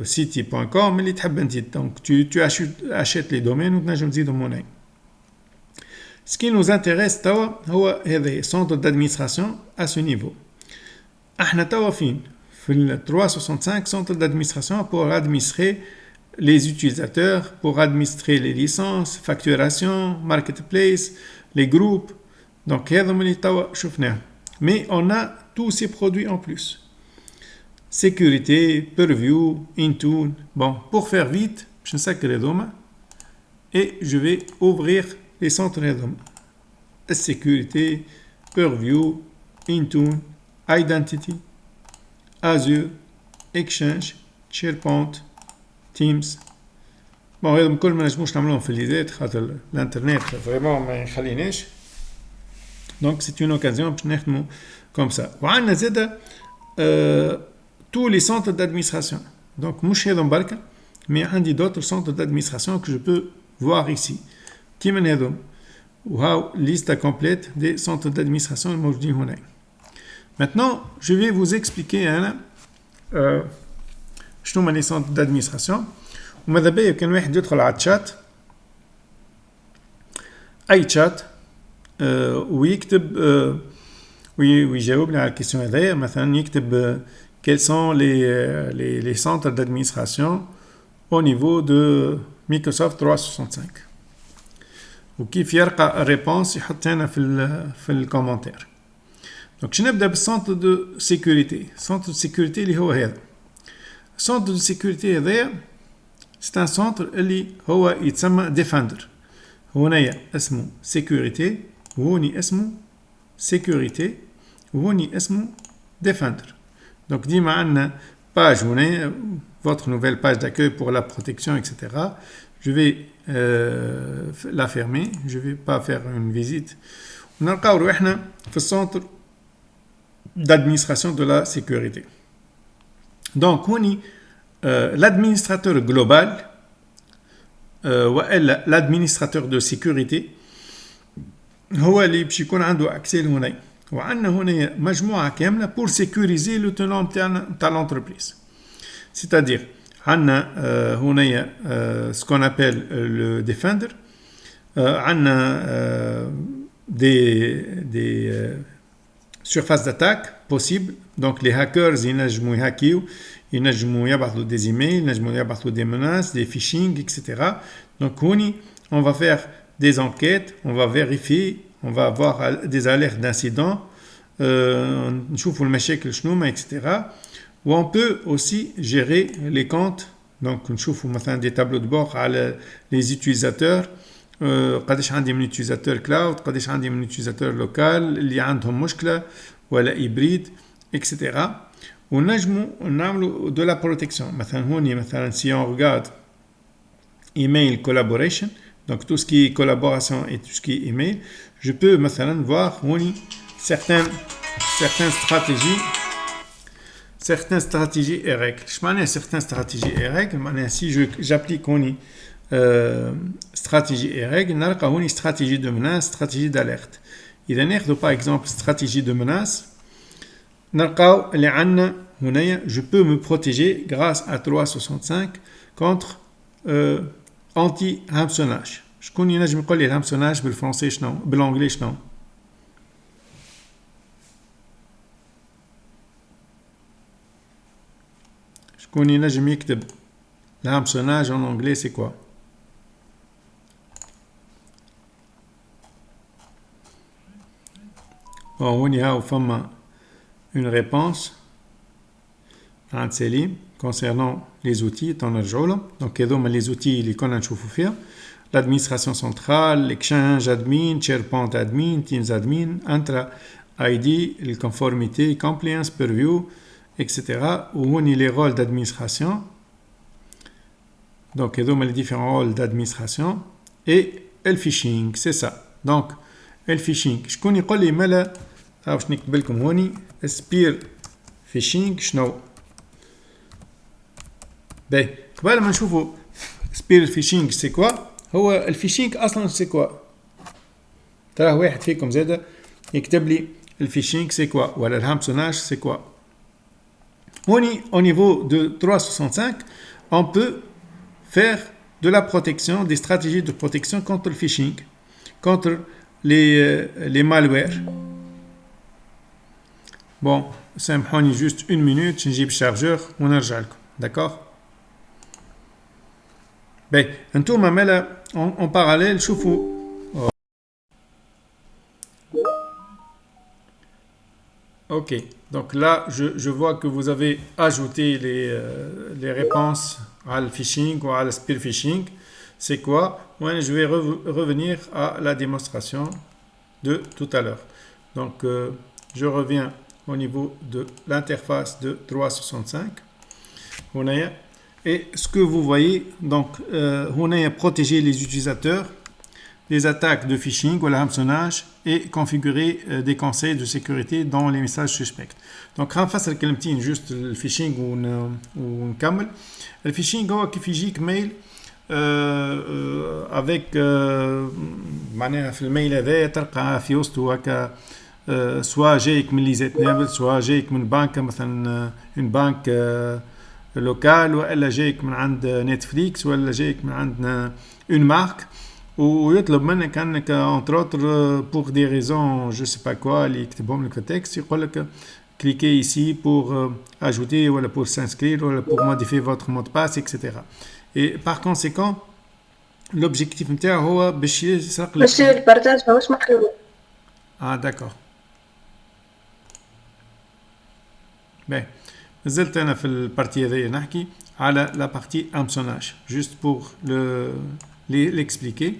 city.com اللي تحب انت. donc tu achètes les domaines وتنجم تزيدهم هنا. ce qui nous intéresse توا هو هذا centre d'administration à ce niveau. احنا توا فين في le 365 centre d'administration pour administrer les utilisateurs pour administrer les licences, facturation, marketplace, les groupes. Donc, mais on a tous ces produits en plus. Sécurité, Purview, Intune. Bon, pour faire vite, je nsكر هذوما et je vais ouvrir les centres هذوما. Sécurité, Purview, Intune, Identity, Azure, Exchange, SharePoint, Teams. bon هذم كل ما نجموش نعملوهم في الليزات خاطر الانترنت فريمون ما يخليناش. donc c'est une occasion باش نخدموا comme ça. وعندنا زاده tous les centres d'administration. donc مش هذم بركه mais عندي d'autres centres d'administration que je peux voir ici. كي من هذم وهاو liste complète des centres d'administration الموجودين هنا. maintenant je vais vous expliquer انا شنو هما les centres d'administration. وماذا بيا كان واحد يدخل على الشات اي شات ويكتب ويجاوبني على الكيسيون هذايا. مثلا يكتب quels sont les centres d'administration au niveau de Microsoft 365 وكيف يلقى الريبونس يحط هنا في الكومنتير. دونك باش نبدا بالسونتر دو سيكوريتي. سونتر دو سيكوريتي اللي هو هذا. السونتر دو سيكوريتي هذايا سي ان سونتر اللي هو يتسمى ديفندر. هنايا اسمه سيكوريتي وهوني اسمه سيكوريتي وهوني اسمه ديفندر. donc ديما عندنا page هنا votre nouvelle page d'accueil pour la protection etc. je vais la fermer, je vais pas faire une visite. ونلقاو روحنا في السونتر d'administration de la sécurité. donc هوني l'administrateur global والا l'administrateur de sécurité هو اللي باش يكون عنده اكسي هنا. وعندنا هنا مجموعه كامله pour sécuriser le tenant تاع l'entreprise. c'est-à-dire عندنا هنا ce qu'on appelle le defender. عندنا des surfaces d'attaque possibles. donc les hackers ينجموا يهاكيو ينجموا يبعثوا des emails ينجموا يبعثوا des menaces des phishing etc. donc هوني on va faire des enquêtes, on va vérifier, on va avoir des alertes d'incidents, نشوفوا المشاكل شنو etc. ou on peut aussi gérer les comptes. donc نشوفوا مثلا des tableaux de bord على les utilisateurs. قداش عندي من utilisateur cloud, قداش عندي من utilisateur local اللي عندهم مشكلة ولا hybride etc. ونجموا نعملوا de la protection. مثلا هوني مثلا si on regarde email collaboration, donc tout ce qui est collaboration et tout ce qui est email, je peux مثلا voir هوني certaines stratégies et règles. Je معناها certaines stratégies et règles معناها si j'applique هوني stratégie et règles نلقى هوني stratégie de menace, stratégie d'alerte. إذا ناخذ par exemple stratégie de menace نلقاو اللي عندنا هنايا je peux me protéger grâce à 365 contre anti-hameçonnage. شكون ينجم يقول لي الهامسوناج بالفرنسي شنو بالانجلي شنو؟ شكون ينجم يكتب الهامسوناج en anglais c'est quoi؟ هوني هاو فما une réponse عند سليم concernant les outils تنرجعوا لهم. donc هذوما les outils اللي كنا نشوفوا فيها l'administration centrale, l'exchange admin, SharePoint admin, Teams admin, Intra ID, la conformité, compliance, purview, etc. où on y les rôles d'administration. donc il y a les différents rôles d'administration et le phishing, c'est ça. donc le phishing شكون يقول لي مالا باش نكتب لكم هوني spear phishing شنو؟ باهي قبل ما نشوفوا spear phishing c'est quoi؟ هو الفيشينج اصلا سي كوا؟ تراه واحد فيكم زاده يكتب لي الفيشينج سي كوا ولا الهامسوناج سي كوا. هوني au niveau de 365 on peut faire de la protection, des stratégies de protection contre le phishing, contre les malwares. bon سامحوني juste une minute نجيب الشارجور ونرجع لكم. d'accord Ben, انتم مالا en parallèle شوفوا. Ok, donc là, je vois que vous avez ajouté les réponses à le phishing ou à le spear phishing. C'est quoi? Ouais, je vais revenir à la démonstration de tout à l'heure. Donc, je reviens au niveau de l'interface de 365. Et ce que vous voyez, donc, on a protégé les utilisateurs des attaques de phishing ou l'hameçonnage et configurer des conseils de sécurité dans les messages suspects. Donc, غنفسر كلمتين juste الفيشينغ ونكمل. الفيشينغ هو كيف يجيك ميل avec معناها في الميل هذا تلقى في وسطه هكا سواء جايك من ليزات نابل، سواء جايك من بنك مثلا اون بنك لوكال، ولا جايك من عند نتفليكس، ولا جايك من عندنا اون مارك، ويطلب منك انك entre autres pour des raisons je sais pas quoi اللي يكتبهم لك في التكست، يقول لك cliquez ici pour ajouter ولا pour s'inscrire ولا pour modifier votre mot de passe etc. Et par conséquent l'objectif نتاعو هو باش يسرق لك. بس البارتاج ماهوش محلول. d'accord. Ben, زلت انا في البارتي هذيا نحكي على لا بارتي hameçonnage juste pour l'expliquer.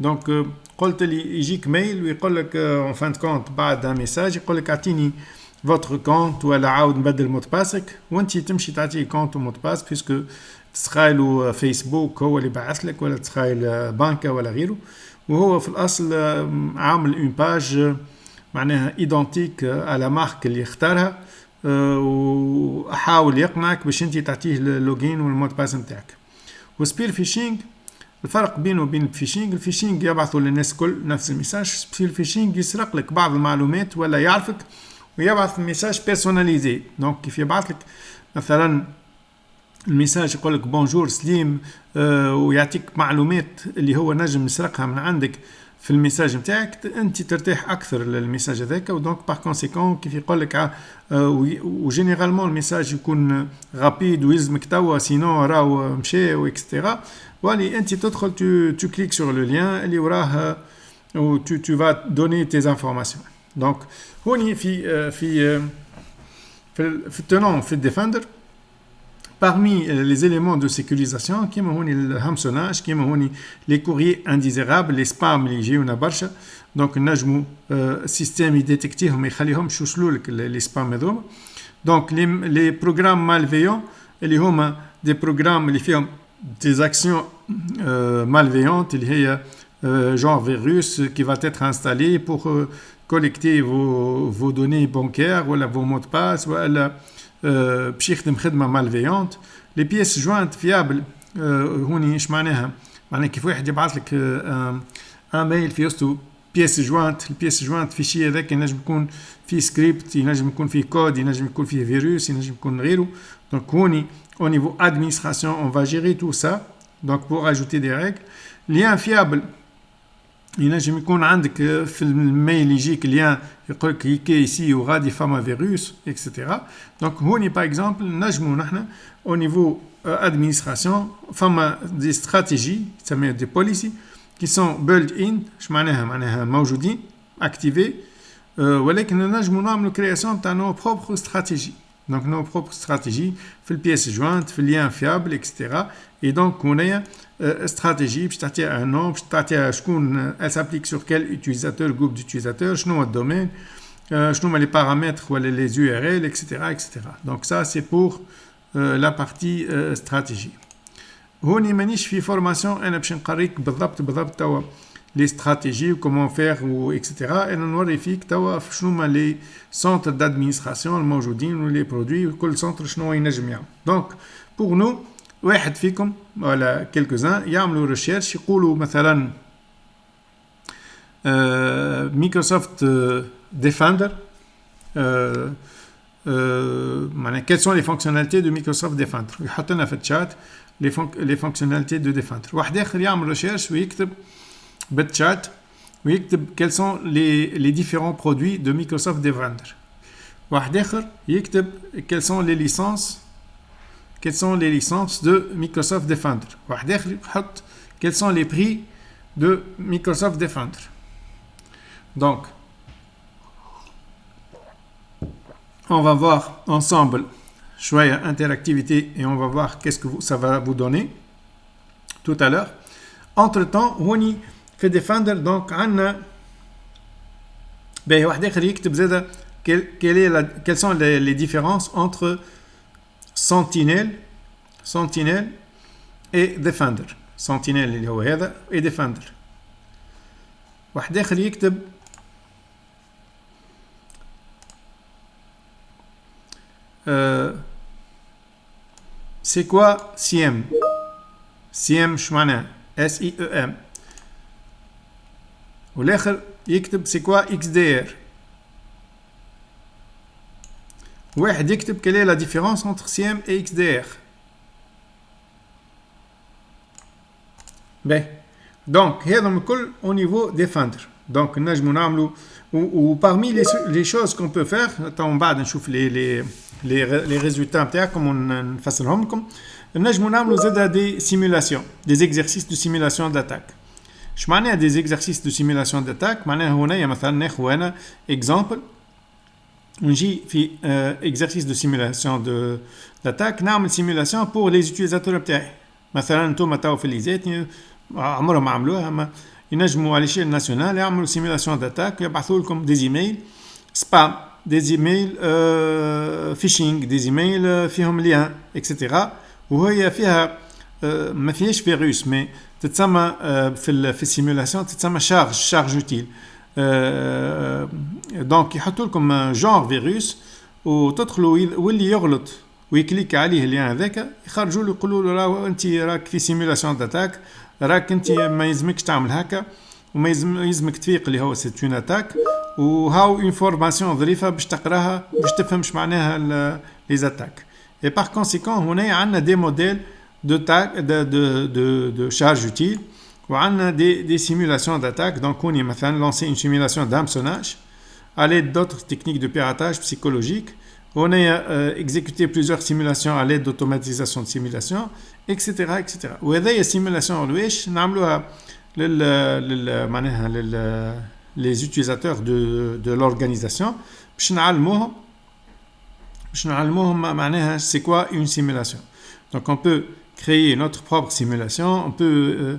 Donc قلت لي يجيك ميل ويقول لك en fin de compte بعد un message يقول لك اعطيني votre compte ولا عاود نبدل مود باسك، وانت تمشي تعطيه كونت ومود باس بيسكو تسخايلو فيسبوك هو اللي بعث لك، ولا تسخايل بنكه ولا غيره، وهو في الاصل عامل اون باج معناها ايدونتيك على مارك اللي اختارها، وحاول يقنعك باش انت تعطيه اللوجين والمود باس نتاعك. وسبير فيشينغ الفرق بينه وبين الفيشينغ، الفيشينغ يبعثوا للناس كل نفس الميساج، سبير فيشينغ يسرق لك بعض المعلومات ولا يعرفك ويبعث ميساج بيرسوناليزي. دونك كيف يبعث لك مثلا الميساج يقول لك بونجور سليم ويعطيك معلومات اللي هو نجم يسرقها من عندك في الميساج نتاعك، انت ترتاح اكثر للميساج هذاك. ودونك بار كونسيكون كيف يقول لك وجينيرالمون الميساج يكون رابيد ويلزمك توا سينو راهو مشى واكسترا، ولي انت تدخل tu cliques sur le lien اللي وراه و tu vas donner tes informations. دونك هوني في التنون في الديفندر parmi les éléments de sécurisation كيما هوني الهامسوناج، كيما هوني les courriers indésirables، les spams اللي يجيونا برشا. دونك نجموا السيستم يديتكتيهم يخليهمش يوصلوا لك لي سبام هذوما. دونك لي بروغرام مالفيون اللي هما دي بروغرام اللي فيهم des actions malveillantes اللي هي genre virus qui va être installé pour collecter vos données bancaires ولا vos mots de passe ولا باش يخدم خدمه مالفيونت. لي بيس جوانت فيابل هوني ايش معناها؟ معناها كيف واحد يبعث لك ان ميل في وسطو بيس جوانت، البيس جوانت فيشي هذاك ينجم يكون فيه سكريبت، ينجم يكون فيه كود، ينجم يكون فيه فيروس، ينجم يكون غيره. دونك هوني au niveau administration on va gérer tout ça. donc pour ajouter des règles lien fiable ينجم يكون عندك في الميل يجيك ليان يقول لك كليكي ici وغادي فما فيروس اكسترا. دونك هوني باغ اكزومبل نجمو نحنا au niveau administration فما دي استراتيجي تسميها دي بوليسي qui sont built in. اش معناها موجودين activés ولكن نجمو نعملو كرياسيون تاع نو بروبر استراتيجي. Donc nos propres stratégies في البيس جوانت في اللين فيابل اكسترا. et donc هنايا استراتيجي باش تعطيها ان نوم، باش تعطيها شكون elle s'applique sur quel utilisateur groupe d'utilisateurs، شنو هو الدومين، شنو هما لي بارامتر ولا لي URL اكسترا اكسترا. donc ça c'est pour la partie stratégie. هوني مانيش في فورماسيون انا باش نقريك بالضبط توا les stratégies comment faire ou etc. انا نوري فيك توا شنو هما لي سونتر دادمينستراسيون الموجودين ولي برودوي وكل سونتر شنو ينجم يعمل. دونك بور نو واحد فيكم ولا كيلكوزان يعملوا ريشيرش يقولوا مثلا مايكروسوفت ديفندر معناها quelles sont les fonctionnalités de Microsoft Defender، يحط لنا في الشات les fonctionnalités de Defender. واحد اخر يعمل ريشيرش ويكتب بالشات ويكتب quels sont les différents produits de Microsoft Defender. واحد اخر يكتب quelles sont les licences quelles sont les licences de Microsoft Defender. واحد آخر يحط quels sont les prix de Microsoft Defender. Donc, on va voir ensemble شوية interactivité et on va voir qu'est-ce que ça va vous donner tout à l'heure. Entre-temps, هوني في Defender donc عندنا واحد آخر يكتب زادة quelles sont les différences entre Sentinel et Defender. Sentinel اللي هو هذا et Defender. واحد آخر يكتب c'est quoi SIEM SIEM شو معناه SIEM. والآخر يكتب c'est quoi XDR. واحد يكتب quelle est la différence entre SIEM et XDR. Donc هذا الكل au niveau Defender. Donc نجمو نعملو و parmi les choses qu'on peut faire من بعد نشوف les résultats نتاعكم ونفسرهم لكم. نجمو نعملو زادا des simulations, des exercices de simulation d'attaque. اش معناها des exercices de simulation d'attaque؟ معناها هنايا مثلا ناخذ انا exemple ونجي في exercice de simulation d'attaque نعمل simulation pour les utilisateurs بتاعي. مثلا انتم تاو في ليزات عمرهم ما عملوها اما ينجموا على l'échelle nationale يعملوا simulation d'attaque يبعثوا لكم des emails spam, des emails phishing, des emails فيهم ليان etc. وهي فيها ما فيهاش فيروس مي تتسمى في السيمولاسيون تتسمى شارج اوتيل. دونك يحطوا لكم جونر فيروس وتدخلوا واللي يغلط ويكليك عليه اللي هذاك يخرجوا له يقولوا له راه انت راك في سيمولاسيون داتاك راك انت ما يلزمكش تعمل هكا وما يلزمك تفيق اللي هو سيت اون اتاك وهاو انفورماسيون ظريفه باش تقراها باش تفهم اش معناها لي زاتاك. اي بار كونسيكون هنا عندنا دي موديل de charge utile ou des simulations d'attaque. Donc on y a lancé une simulation d'hameçonnage à l'aide d'autres techniques de piratage psychologique. On a exécuté plusieurs simulations à l'aide d'automatisation de simulation, etc. etc. وهذه simulation لويش نعملوها les utilisateurs de l'organisation باش نعلموهم معناها c'est quoi une simulation. Donc on peut créer notre propre simulation, on peut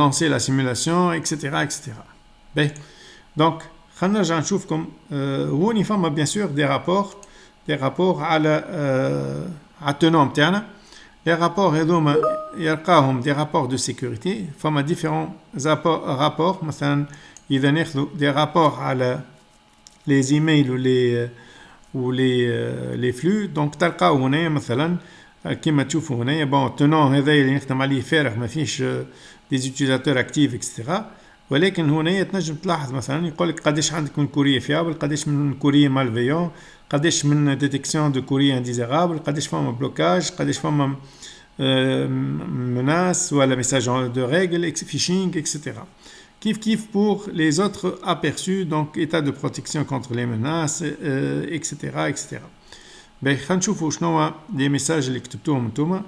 lancer la simulation, etc. etc. Donc, خلينا نرجع نشوفكم هوني فما bien sûr des rapports على التنوع متاعنا. Les rapports هذوما يلقاهم des rapports de sécurité. فما différents rapports مثلا إذا ناخذوا des rapports على les emails ou les flux. Donc تلقاو هنا مثلا كما تشوفوا هنا بون تنون هذا اللي نخدم عليه فارغ ما فيش دي utilisateurs اكتيف اكسترا. ولكن هنا تنجم تلاحظ مثلا يقول لك قداش عندك من كورير فيابل قداش من كورير مالفيون قداش من ديتيكسيون دو كورير انديزيرابل قداش فما بلوكاج قداش فما menace ولا message de règle phishing etc. Kiff pour les autres aperçus donc état de protection contre les menaces etc. etc. خلينا نشوفوا شنو les messages اللي كتبتوهم نتوما.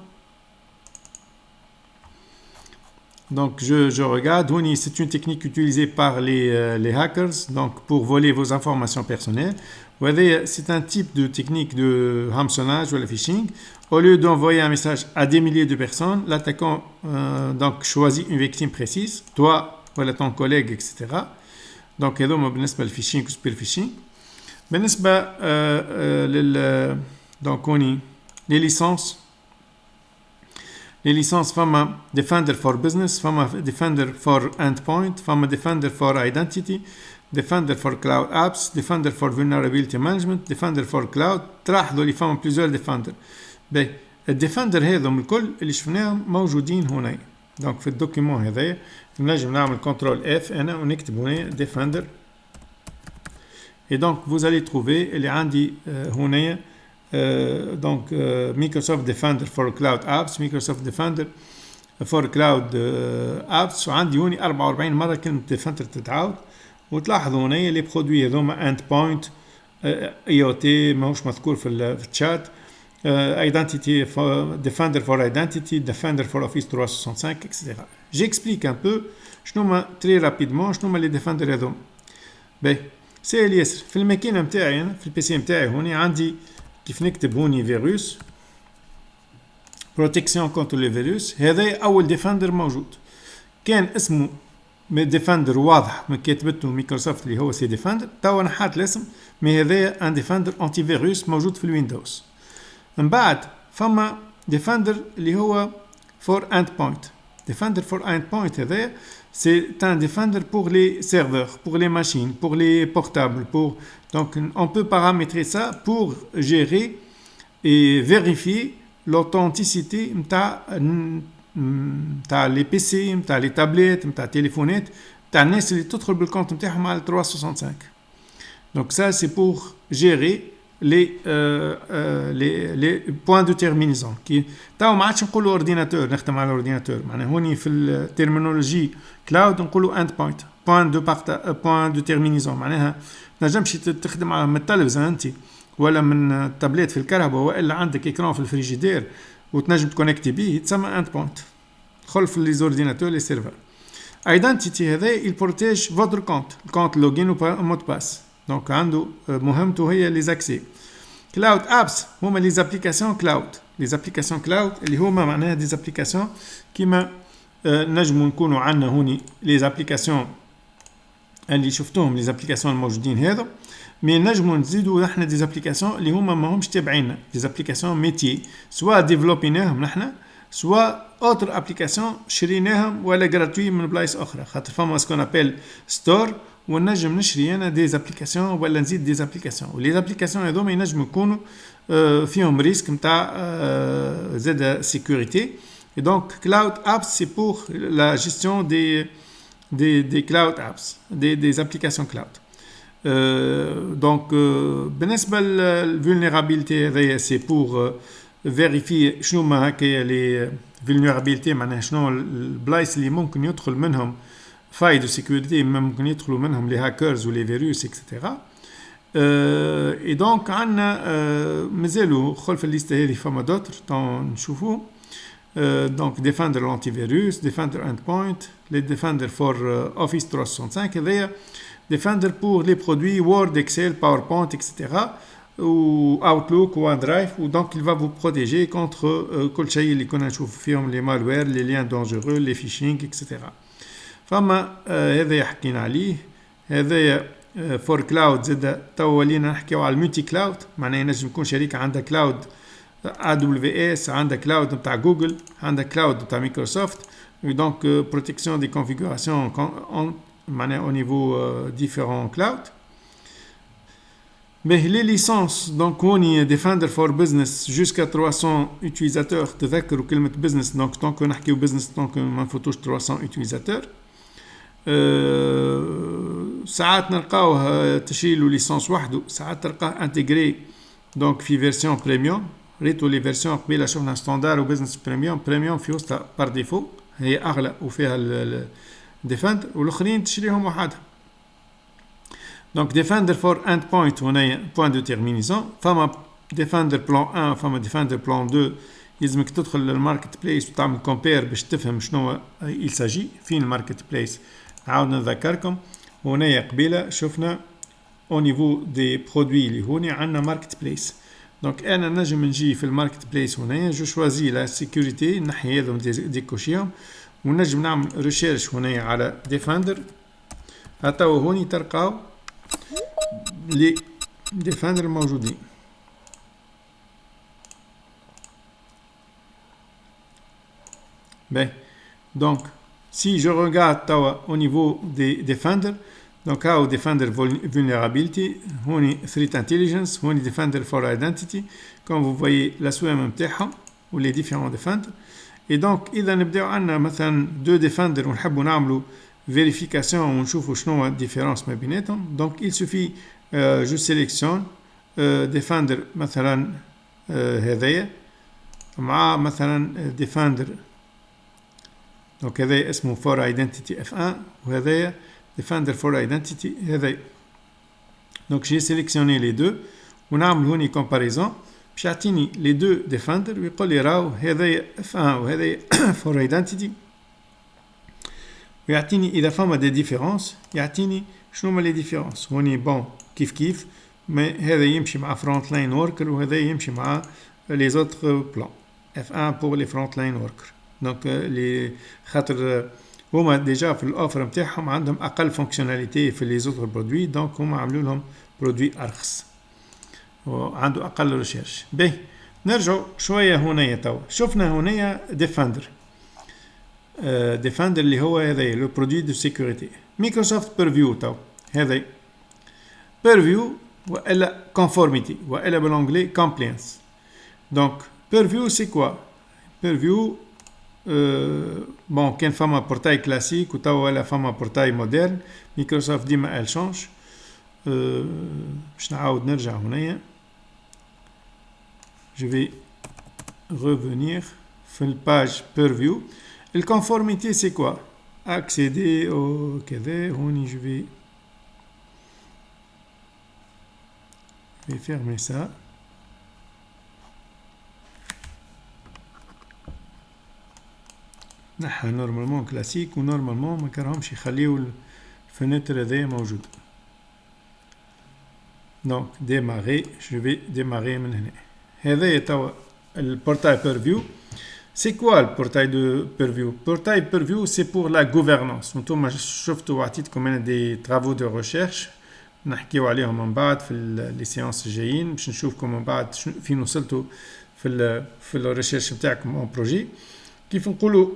Donc je regarde, c'est une technique utilisée par les hackers donc pour voler vos informations personnelles. C'est un type de technique de hameçonnage ou le phishing. Au lieu d'envoyer un message à des milliers de personnes, l'attaquant donc choisit une victime précise, toi ou ton collègue, etc. Donc هذوما بالنسبة للفيشينغ وسبير فيشينغ. بالنسبة donc les licences فما Defender for Business فما Defender for Endpoint فما Defender for Identity Defender for Cloud Apps Defender for Vulnerability Management Defender for Cloud. تلاحظوا اللي فما plusieurs Defender. الديفندر هذم الكل اللي شفناهم موجودين هنا. donc في الدوكيمون هذايا نجم نعمل كنترول F أنا ونكتب هنا Defender et donc vous allez trouver اللي عندي هنا donc Microsoft Defender for Cloud Apps Microsoft Defender for Cloud Apps وعندي هوني 44 مرة كلمة Defender تتعاود. وتلاحظوا هنا لي برودوي هذوما Endpoint IoT ماهوش مذكور في الشات identity for Defender for Identity, Defender for Office 365, etc. J'explique un peu très rapidement شنو les Defender هذوما. باهي سهل ياسر. في الماكينه نتاعي انا في البي سي نتاعي هوني عندي كيف نكتب هوني فيروس بروتكسيون كونتر لي فيروس. هذا اول ديفندر موجود كان اسمه ديفندر واضح من كاتبته مايكروسوفت اللي هو سي ديفندر. توا نحات الاسم مي هذا ان ديفندر انتي فيروس موجود في الويندوز. من بعد فما ديفندر اللي هو فور اند بوينت. ديفندر فور اند بوينت هذا c'est un défendre pour les serveurs, pour les machines, pour les portables. Donc, on peut paramétrer ça pour gérer et vérifier l'authenticité de les PC, les tablettes, les téléphonettes, de les tout le compte de 365. Donc, ça, c'est pour gérer les points de terminaison. تاو ما عادش نقولوا اورديناتور نخدم على الاورديناتور معناها هوني في الترمينولوجي كلاود نقولوا اند بوينت بوين دو تيرمينيزون معناها ما تنجمش تخدم من التلفزه انت ولا من التابلت في الكهرباء والا عندك اكران في الفريجيدير وتنجم تكونكتي بيه تسمى اند بوينت. دخل في لي زورديناتور لي سيرفر. ايدنتيتي هذا البروتيج فوتر كونت لوجين و مود باس. دونك عنده مهمته هي لي زاكسي. كلاود ابس هما لي زابليكاسيون كلاود. لي زابليكاسيون كلاود اللي هما معناها دي زابليكاسيون كيما نجموا نكونوا عندنا هوني لي زابليكاسيون اللي شفتوهم لي زابليكاسيون الموجودين هذا مي نجموا نزيدوا احنا دي زابليكاسيون اللي هما ماهمش تابعيننا دي زابليكاسيون ميتي سواء ديفلوبيناهم نحنا سواء اوتر ابليكاسيون شريناهم ولا جراتوي من بلايص اخرى خاطر فما سكون ابل ستور ونجم نشري انا دي زابليكاسيون ولا نزيد دي زابليكاسيون ولي زابليكاسيون هذوما ينجموا يكونوا فيهم ريسك نتاع زاد سيكوريتي. Et donc cloud apps c'est pour la gestion des cloud apps des applications cloud. Donc بالنسبه للفولنرابيلتي هذايا c'est pour vérifier شنو ما هكايا لي vulnérabilité معناها شنو البلايص اللي ممكن يدخل منهم فايل دو سيكوريتي ممكن يدخلوا منهم لي هاكرز ولي فيروس اكسترا. اي دونك عندنا مازالوا خلف الليسته هذه فما دوتر نشوفوا. Donc Defender l'antivirus, Defender Endpoint, les Defender for Office 365 هذايا Defender pour les produits Word, Excel, PowerPoint, etc. ou Outlook ou OneDrive ou donc il va vous protéger contre كل شيء اللي كنا نشوف فيهم les malwares, les liens dangereux, les phishing, etc. فما هذا حكينا عليه. هذا فور كلاود زاد تو ولينا نحكيو على الملتي كلاود معناه ينجم يكون شركه عندها كلاود AWS عندها كلاود نتاع جوجل عندها كلاود نتاع مايكروسوفت دونك بروتكسيون دي كونفيغوراسيون معناها او نيفو ديفيرون كلاود. Mais les licences, donc on y est Defender for Business jusqu'à 300 utilisateurs. تذكروا كلمة business donc tant qu'on نحكيو business tant qu'on ما نفوتوش 300 utilisateurs. ساعات نلقاوه تشيلوا ليسانس وحده ساعات تلقاه انتجري دونك في فيرسيون بريميوم. ريتو لي فيرسيون قبيله شفنا ستاندار وبزنس بريميوم في وسطها بار ديفو هي اغلى وفيها الديفندر والاخرين تشريهم وحدها. دونك ديفندر فور اند بوينت هنا بوين دو تيرمينيزون. فما ديفندر بلان 1 فما ديفندر بلان 2 يلزمك تدخل للماركت بليس وتعمل كومبير باش تفهم شنو يساجي فين الماركت بليس. عاود نذكركم هنا قبيله شفنا au niveau des produits اللي هوني عندنا ماركت بليس. دونك انا نجم نجي في الماركت بليس هنا جو شوازي لا سيكوريتي نحي هذم ديكوشيهم ونجم نعمل ريشيرش هنا على ديفندر. حتى هوني تلقاو لي ديفندر الموجودين. Ben, donc, si je regarde au niveau des Defender, donc au Defender Vulnerability, on est Threat Intelligence, on est Defender for Identity, comme vous voyez la souhait متاعهم ou les différents Defenders. Et donc, إذا نبدأ عندنا مثلا deux Defenders ونحبوا نعملوا vérification ونشوفوا شنو الديفيرنس ما بيناتهم. Donc, il suffit je sélectionne Defender مثلا هذايا مع مثلا Defender. Donc هذا اسمه for identity F1 وهذا defender for identity هذا. Donc j'ai sélectionné les deux ونعمل هوني comparaison. باش يعطيني لي دو ديفندر ويقول لي راهو هذا F1 وهذا فور ايدنتيتي، ويعطيني اذا فما دي ديفيرونس يعطيني شنو هما لي ديفيرونس. هوني بون كيف كيف، ما هذا يمشي مع فرونت لاين وركر وهذا يمشي مع لي زوتر بلان. F1 pour les front line workers. دونك لي خاطر هما ديجا في الاوفر نتاعهم عندهم اقل فونكسيوناليتي في لي زوتر برودوي، دونك هما عملوا لهم برودوي ارخص وعنده اقل ريشيرش. باهي نرجعوا شويه هنايا توا شفنا هنايا ديفندر ديفندر اللي هو هذا لو برودوي دو سيكوريتي مايكروسوفت بيرفيو. توا هذا بيرفيو والا كونفورميتي والا بالانجلي كومبلينس. دونك بيرفيو سي كوا؟ بيرفيو بون كان فما بورتاي كلاسيك وتوا ولا فما بورتاي مودرن. مايكروسوفت ديما ال شونج. باش نعاود نرجع هنايا. je vais revenir في الباج بيرفيو. الكونفورميتي سي كوا؟ accéder au كذا. هوني je vais fermer ça. نحن نورمالمون كلاسيك ونورمالمون ما كرهمش يخليو الفنتر هذايا موجود. دونك ديماري جو في ديماري من هنا. هذايا توا البورتاي بيرفيو. سي كوا البورتاي دو بيرفيو؟ بورتاي بيرفيو سي بور لا غوفرنانس. نتوما شفتوا وعطيتكم انا دي ترافو دو ريشيرش نحكيو عليهم من بعد في لي سيونس الجايين باش نشوفكم من بعد فين وصلتوا في الريشيرش نتاعكم اون بروجي. كيف نقولوا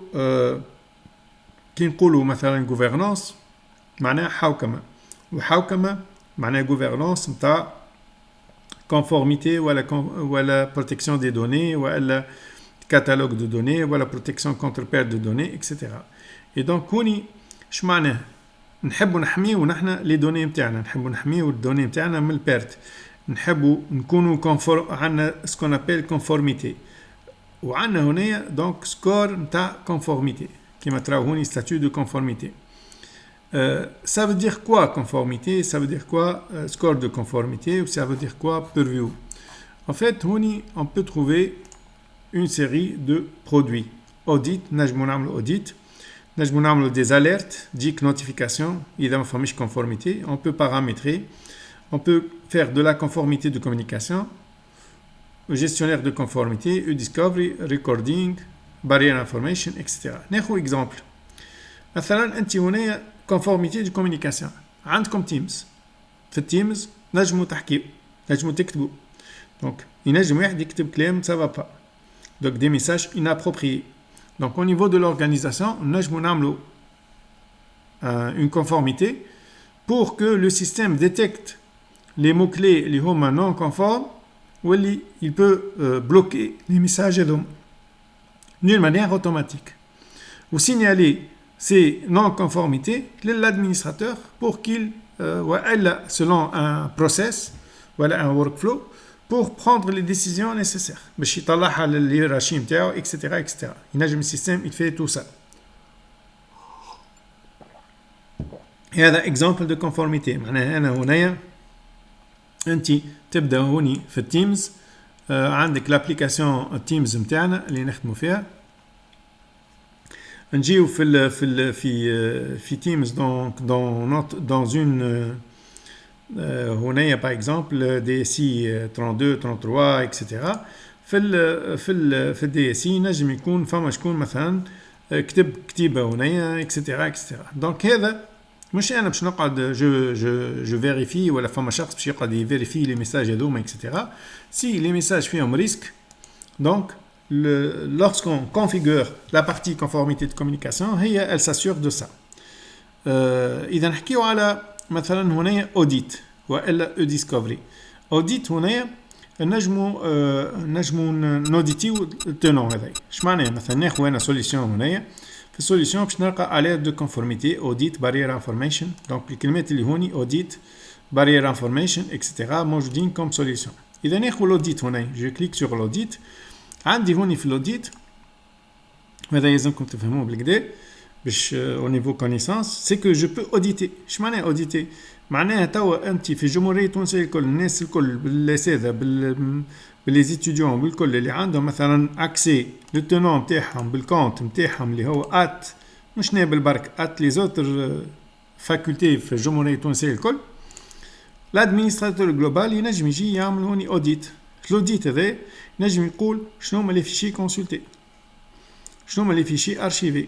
كي نقولوا مثلا غوفرنانس معناها حوكمه، وحوكمه معناها غوفرنانس نتاع كونفورميتي ولا بروتيكسيون دي دوني ولا كاتالوج دو دوني ولا بروتيكسيون كونتر بير دو دوني اكسيتيرا. اي دونك هوني اش معناه؟ نحبوا نحميو نحن لي دوني نتاعنا، نحبوا نحميو الدوني نتاعنا من البيرت، نحبوا نكونوا عندنا سكون ابيل كونفورميتي، وعندنا هنا دونك سكور نتاع كونفورميتي كيما تراو هوني ستاتيو دو كونفورميتي. ça veut dire quoi conformité? Ça veut dire quoi score de conformité? Ou ça veut dire quoi purview? En fait, on peut trouver une série de produits. Audit, نجمو نعملو audit, نجمو نعملو des alertes, ديك notification إذا ما فماش conformité. On peut paramétrer, on peut faire de la conformité de communication, gestionnaire de conformité, e-discovery, recording, barrier information, etc. ناخو exemple. مثلا انت هنا conformité de communication عندكم تيمز، في التيمز نجمو تحكيو نجمو تكتبوا، دونك ينجم واحد يكتب كلام ça va pas، donc des messages inappropriés. Donc au niveau de l'organisation نجمو نعملو une conformité pour que le système détecte les mots-clés اللي هما non conformes واللي il peut bloquer les messages d'une manière automatique ou signaler ces non-conformités à l'administrateur pour qu'il, selon un process ou un workflow, pour prendre les décisions nécessaires. باش يطلعها للهيرارشي نتاعو etc etc. ينجم السيستم يفعل tout ça. هذا example de conformité. معناها أنا هنايا أنت تبدأ هوني في التيمز، عندك l'application التيمز نتاعنا اللي نخدموا فيها. نجيو في تيمز dans une هنايا par exemple DSI 32 33 etc. في الدي اس اي نجم يكون فما شكون مثلا كتب كتيبه هنايا etc etc. دونك هذا مش انا باش نقعد جو فيريفي ولا فما شخص باش يقعد يفيريفي لي ميساج هذوما etc. سي لي ميساج فيهم ريسك، دونك lorsqu'on configure la partie conformité de communication elle s'assure de ça. إذا نحكيو على مثلا هنا audit وإلا e-discovery. audit هنا نجمو نوديتيو التنون هذاي. اش معناه؟ مثلا ناخذ انا سوليسيون هنايا، في السوليسيون باش نلقى alert de conformité audit barrier information. دونك الكلمات اللي هوني audit barrier information etc موجودين كوم سوليسيون. إذا ناخذ l'audit هنا جو كليك sur l'audit، عندي هوني في l'audit هذا يلزمكم تفهموه بالكدا باش au niveau connaissance c'est que je peux auditer. اش معناه auditer؟ معناها توا انت في جمهورية تونس الكل الناس الكل بالاساتذة باللي étudiants بالكل اللي عندهم مثلا accès للتنوم نتاعهم بالكونت نتاعهم اللي هو ات مش نابل برك ات لي زوتر فاكولتي في الجمهورية التونسية الكل. الادمينستراتور جلوبال ينجم يجي يعمل هوني اوديت. الاوديت هذا ينجم يقول شنو هما لي فيشي كونسلتي، شنو هما لي فيشي ارشيفي،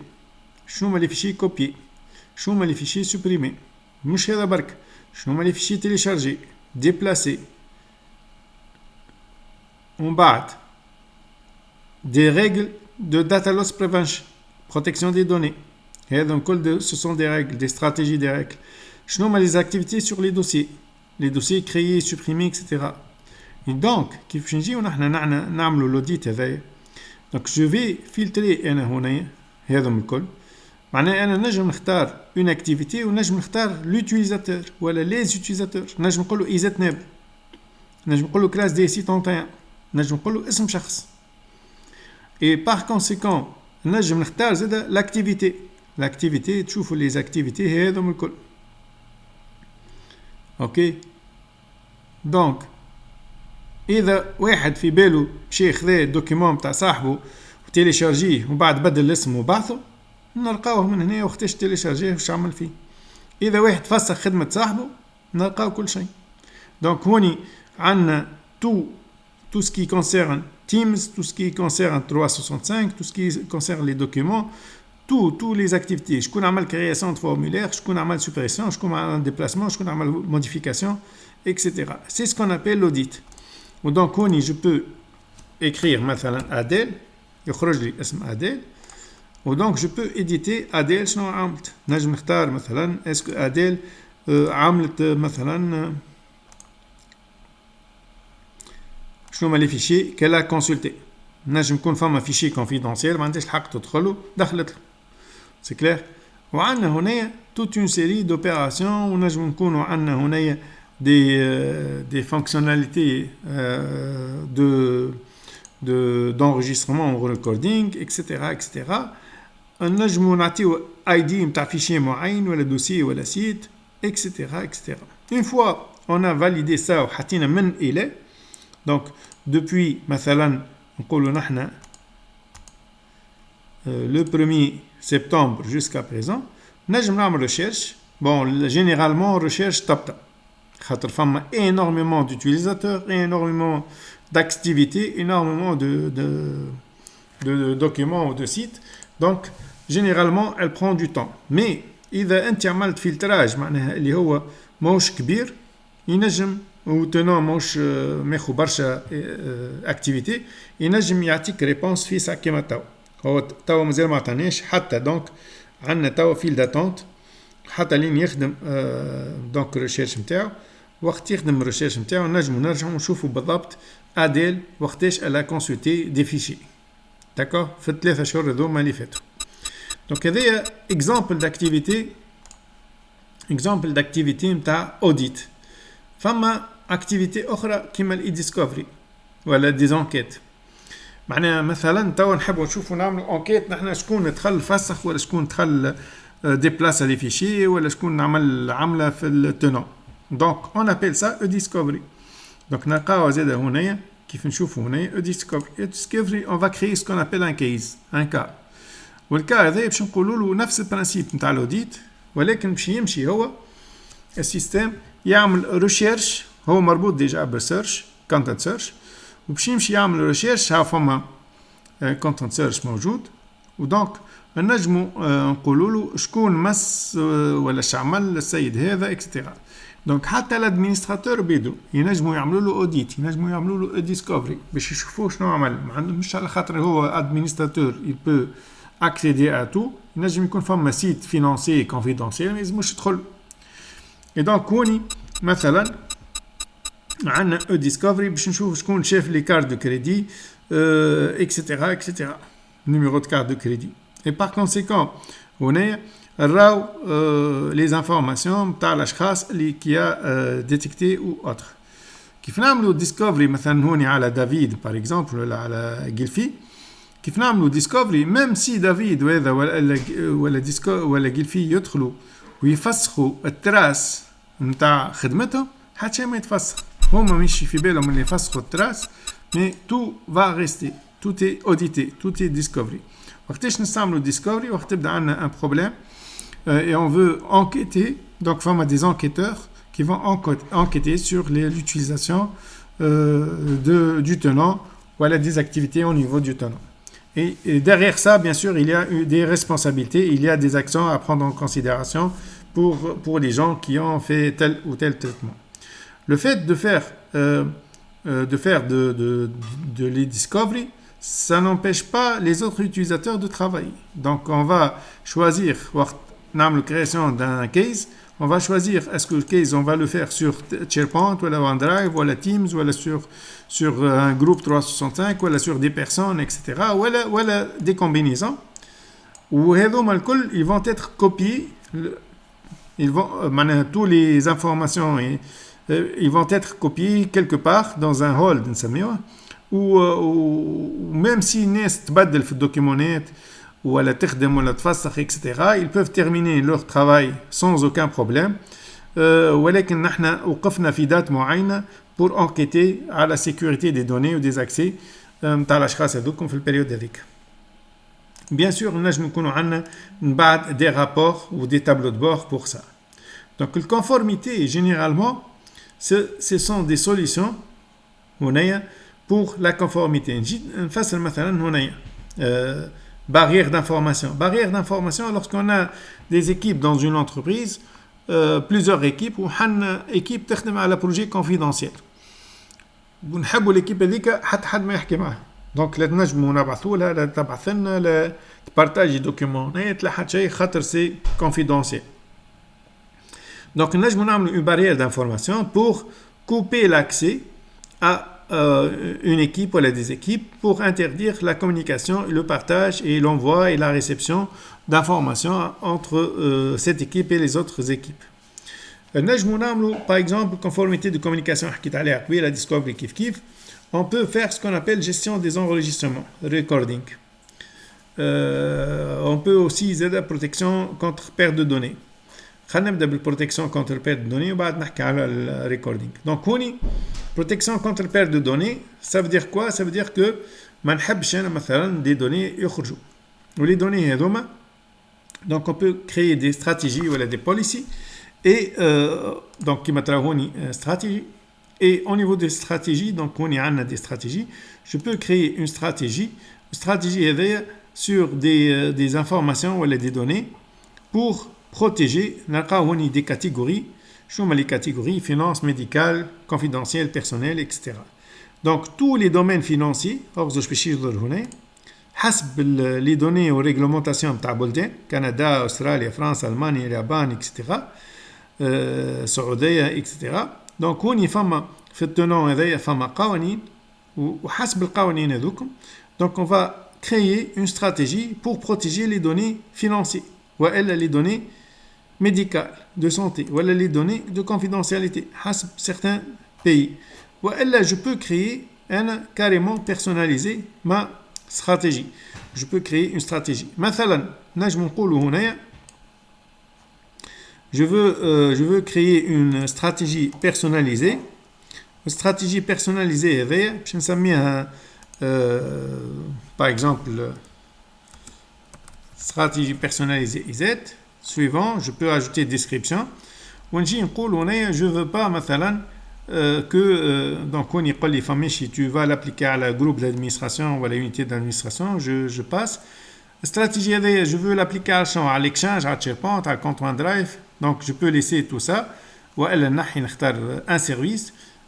شنو هما لي فيشي كوبيي، شنو هما لي فيشي سوبريمي. مش هذا برك، شنو هما لي فيشي تيليشارجي ديبلاسي. ومن بعد des règles de data loss prevention, protection des données. Ce sont des règles, des stratégies, des règles. Je nomme les activités sur les dossiers créés, supprimés, etc. Et donc, كيف نجي ونحن نعملوا l'audit هذايا. Donc je vais filtrer أنا هنا هذم الكل. معناها أنا نجم نختار une activité ونجم نختار l'utilisateur ولا les utilisateurs. نجم نقول له إيزات ناب، نجم نقول له classe DSI 31، نجم نقول له اسم شخص. Et par conséquent نجم نختار زادا l'activité تشوفوا les activités هذم الكل. اوكي دونك اذا واحد في باله مشي خذا الدوكيمون تاع صاحبه وتيليشارجيه وبعد بدل الاسم وبعثه، نلقاوه من هنا وقتاش تيليشارجيه وش عمل فيه. اذا واحد فسخ خدمه صاحبه نلقاو كل شيء. دونك هوني عندنا tout ce qui concerne Teams, tout ce qui concerne 365, tout ce qui concerne les documents, tous les activités. شكون عمل création de formulaire, شكون عمل suppression, شكون عمل déplacement, شكون عمل modification, etc. C'est ce qu'on appelle l'audit. Donc هوني je peux écrire مثلا Adèle يخرج لي اسم Adèle. ودونك je peux éditer Adèle شنو عملت. نجم نختار مثلا est-ce que Adèle عملت مثلا شنو هما لي فيشي كلا كونسلتي. نجم يكون فما فيشي كونفيدونسيال ما عندهاش الحق تدخلو دخلت له. سي كلير. وعندنا هنا toute une série d'opérations ونجم نكونوا عندنا هنا des fonctionnalités d'enregistrement ou recording etc. نجمو نعطيو ID نتاع فيشي معين ولا دوسي ولا سيت etc. Une fois on a validé ça وحطينا من إلى. Donc depuis مثلا نقولوا نحن le 1er septembre jusqu'à présent نجم نعمل recherche. Bon généralement recherche تبطأ خاطر فما énormément d'utilisateurs, énormément d'activités, énormément de documents ou de sites. Donc généralement elle prend du temps. Mais إذا أنت عملت فلتراج معناها اللي هو موش كبير ينجم وتنو موش ماخو برشا اكتيفيتي ينجم يعطيك ريبونس في ساعة كيما هو توا مازال ما عطانيش حتى. دونك عندنا توا فيل داتونت حتى لين يخدم دونك الريشيرش نتاعو. وقت يخدم الريشيرش نتاعو نجمو نرجعو نشوفو بالضبط اديل وقتاش الا كونسلتي دي فيشي داكور في الثلاثة شهور هذوما اللي فاتوا. دونك هذايا اكزامبل داكتيفيتي نتاع اوديت. فما اكتيفيتي اخرى كيما الاي ديسكوفري ولا دي زونكيت. معناها مثلا توا نحبوا نشوفوا نعمل انكيت نحن شكون دخل فسخ ولا شكون دخل ديبلاس لي فيشي ولا شكون عمل عمله في التنو. دونك اون ابيل سا او ديسكوفري. دونك نلقاو زاده هنايا كيف نشوفوا هنايا او ديسكوفري اون فا كريي سكون ابيل ان كيس ان كا. والكا هذا باش نقولوا له نفس البرانسيب نتاع الاوديت ولكن باش يمشي هو السيستم يعمل ريشيرش. هو مربوط ديجا بالسيرش كونتنت سيرش وباش يمشي يعمل ريشيرش. ها فما كونتنت سيرش موجود. ودونك نجمو نقولوا له شكون مس ولا شعمل السيد هذا اكسترا. دونك حتى الادمينستراتور بيدو ينجموا يعملوا له اوديت، ينجموا يعملوا له ديسكوفري باش يشوفوا شنو عمل. مش على خاطر هو ادمينستراتور يبو accéder à tout. ينجم يكون فما سيت فينانسي كونفيدونسيال ما يلزموش يدخل. Et donc هوني مثلا عندنا او ديسكوفري باش نشوف شكون شاف لي كارت دو كريدي اكسترا نيميرو دو كارت دو كريدي. Et par conséquent هنا نراو لي انفورماسيون تاع الاشخاص اللي كيا ديتيكتي او اوتر. كيف نعملوا ديسكوفري مثلا هوني على دافيد باغ اكزومبل ولا على جيلفي. كيف نعملوا ديسكوفري ميم سي دافيد وهذا ولا جيلفي يدخلوا ويفسخوا التراس نتاع خدمتهم حتى ما يتفسخ. هما مش في بالهم اللي يفسخوا التراس mais tout va rester, tout est audité, tout est discovery. وقتاش نستعملوا discovery وقت تبدا عندنا un problème et on veut enquêter, donc il y a des enquêteurs qui vont enquêter sur l'utilisation du tenant ou des activités au niveau du tenant. Et derrière ça, bien sûr, il y a des responsabilités, il y a des actions à prendre en considération pour les gens qui ont fait tel ou tel traitement. Le fait de faire de les discovery, ça n'empêche pas les autres utilisateurs de travailler. Donc, on va choisir, la création d'un case, on va choisir est-ce que le case, on va le faire sur SharePoint, ou OneDrive, ou Teams, ou sur un groupe 365, ou sur des personnes, etc. Ou des combinaisons. Ou ils vont être copiés, toutes les informations, ils vont être copiés quelque part dans un hold, ou même si الناس تبدل في الدوكيمونات ولا تخدم ولا تفسخ etc. ils peuvent terminer leur travail sans aucun problème ولكن نحن وقفنا في دات معينة pour enquêter على la sécurité des données ou des accès نتاع الاشخاص هذوكم في البريود هذيك. Bien sûr نجم نكونوا عندنا من بعد des rapports ou des tableaux de bord pour ça. Donc la conformité généralement ce sont des solutions pour la conformité. نجي نفسر مثلا هنا barrière d'information. Barrière d'information lorsqu'on a des équipes dans une entreprise, plusieurs équipes ou une équipe تخدم على projet confidentiel. ونحبوا l'équipe هذيك حد ما يحكي معها. Donc لا نجموا نبعثوا لها لا تبعث لنا لا تبارتاجي دوكيومونات لا حد شيء خاطر سي confidentiel. Donc نجموا نعملوا une barrière d'information pour couper l'accès à une équipe ou des équipes pour interdire la communication, le partage et l'envoi et la réception d'informations entre cette équipe et les autres équipes. Par exemple, conformité de communication, la discovery on peut faire ce qu'on appelle gestion des enregistrements, recording. On peut aussi aider à la protection contre perte de données. خلينا نبدا بالبروتكسيون كونتر بيرت دو دوني وبعد نحكي على الريكوردينغ. دونك هوني بروتكسيون كونتر بيرت دو دوني ça veut dire quoi? Ça veut dire que ما نحبش انا مثلا دي دوني يخرجوا ولي دوني هذوما. Donc on peut créer des stratégies ou des policies et donc كيما تراو هوني stratégie et au niveau des stratégies donc هوني عندنا des stratégies. Je peux créer une stratégie هذيا sur des informations ou des données pour protéger des catégories. Les catégories finance, médicale, confidentielle, personnelle, etc. Donc tous les domaines financiers, حسب les données aux réglementations تاع بلدان Canada, Australie, France, Allemagne, Japan, etc. Saoudia, etc. Donc هوني فما في التنوع هذايا فما قوانين وحسب القوانين هذوكم. Donc on va créer une stratégie pour protéger les données financières ou les données médicales, de santé, ou les données de confidentialité, حسب certains pays. Ou je peux créer carrément personnaliser ma stratégie. Je peux créer une stratégie. مثلا نجم نقولوا هنا je veux créer une stratégie personnalisée. Une stratégie personnalisée هذيا باش نسميها par exemple stratégie personnalisée IZ. Suivant, je peux ajouter description. Je ne veux pas que donc on y parle les familles si tu vas l'appliquer à la groupe d'administration ou à l'unité d'administration, je passe. Stratégie, je veux l'appliquer à l'exchange, à SharePoint, à compte OneDrive. Donc je peux laisser tout ça. Ou un service.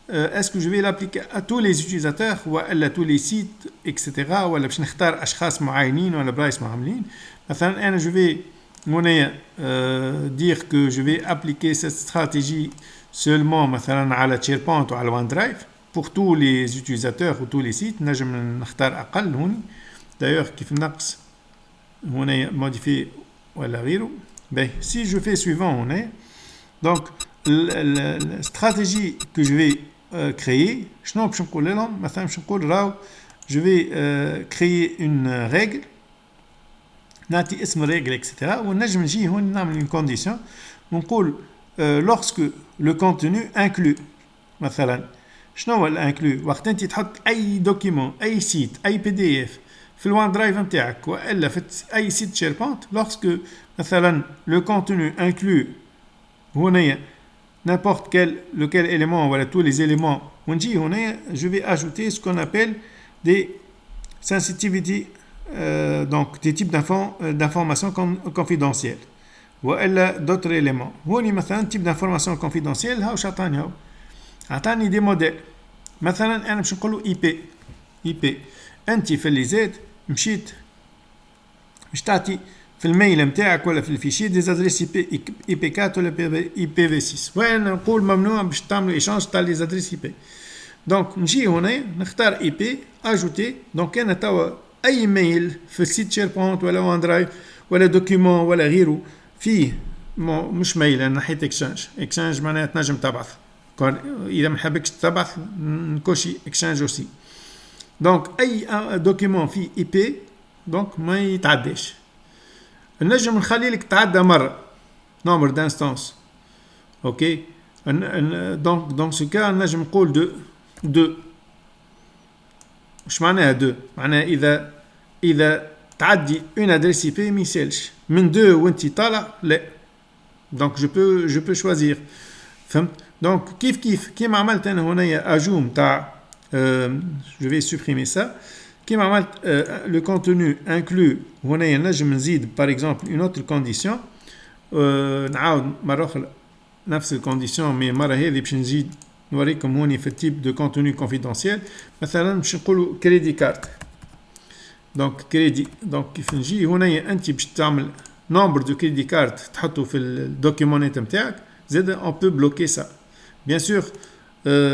Est-ce que je vais l'appliquer à tous les utilisateurs ou à tous les sites, etc. ou باش نختار اشخاص معينين ولا بلايص معينين. مثلا انا je vais dire que je vais appliquer cette stratégie seulement مثلا على SharePoint ou على OneDrive pour tous les utilisateurs ou tous les sites. نجم نختار اقل هوني d'ailleurs كيف نقص هنا modifier ولا غيره. Si je fais suivant هنا donc la stratégie que je vais créer شنو باش نقول لهم مثلا باش نقول راو je vais créer une règle نعطي اسم règle etc. ونجم نجي هون نعمل une condition ونقول lorsque le contenu inclut مثلا شنو هو الانكلو؟ وقت انت تحط اي دوكيمون اي سيت اي بي دي اف في الوان درايف نتاعك والا في اي سيت شيربونت لوrsque مثلا لو كونتوني انكلو هنايا n'importe lequel élément voilà tous les éléments ونجي هنايا je vais ajouter ce qu'on appelle des sensitivity donc des types d'informations confidentielles والا d'autres éléments هوني مثلا type d'information confidentielle هاو شعطاني هاو عطاني دي موديل مثلا انا باش نقول له اي بي انت في اللي زاد مشيت باش تعطي في الميل نتاعك ولا في الفيشي دي زادريس اي بي 4 ولا اي بي في 6 وانا نقول ممنوع باش تعملوا ايشانج تاع لي زادريس اي بي دونك نجي هنا نختار اي بي اجوتي دونك انا توا اي ميل في السيت شيربونت ولا وان درايف ولا دوكيومون ولا غيره فيه مش ميل انا نحيت اكسشانج معناها تنجم تبعث اذا ما حبكش تبعث نكوشي اكسشانج اوسي دونك اي دوكيمون فيه اي بي دونك ما يتعداش نجم نخلي لك تعدى مره نومبر دانستانس اوكي دونك سو كان نجم نقول دو مش معناها دو معناها اذا تعدي اون ادريس اي بي ما يسالش من دو وانت طالع لا دونك جو بو شوازير فهمت دونك كيما عملت انا هنايا اجوم تاع je vais supprimer ça كيما عملت le contenu inclus هنايا نجم نزيد par exemple une autre condition نعاود مرة أخرى نفس الكونديسيون مي مرة هذه باش نزيد نوريكم هوني في التيب دو كونتوني كونفيدونسيال مثلا باش نقولوا كريدي كارت دونك كريدي دونك كيف نجي هنايا انت باش تعمل نومبر دو كريدي كارت تحطه في الدوكيمونات نتاعك زاد اون بو بلوكي سا بيان سور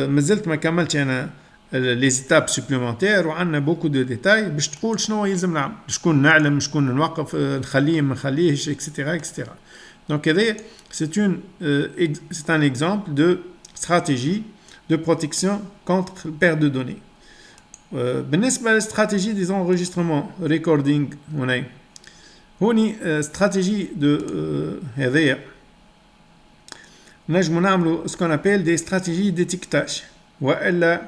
مازلت ما كملتش انا les étapes supplémentaires وعندنا beaucoup de détails باش تقول شنو يلزم نعمل شكون نعلم شكون نوقف نخليه ما نخليهش etc. donc c'est un exemple de stratégie de protection contre perte de données بالنسبة للstratégie des enregistrements recording هوني stratégie de هذايا نجمو نعملو ce qu'on appelle des stratégies d'étiquetage والا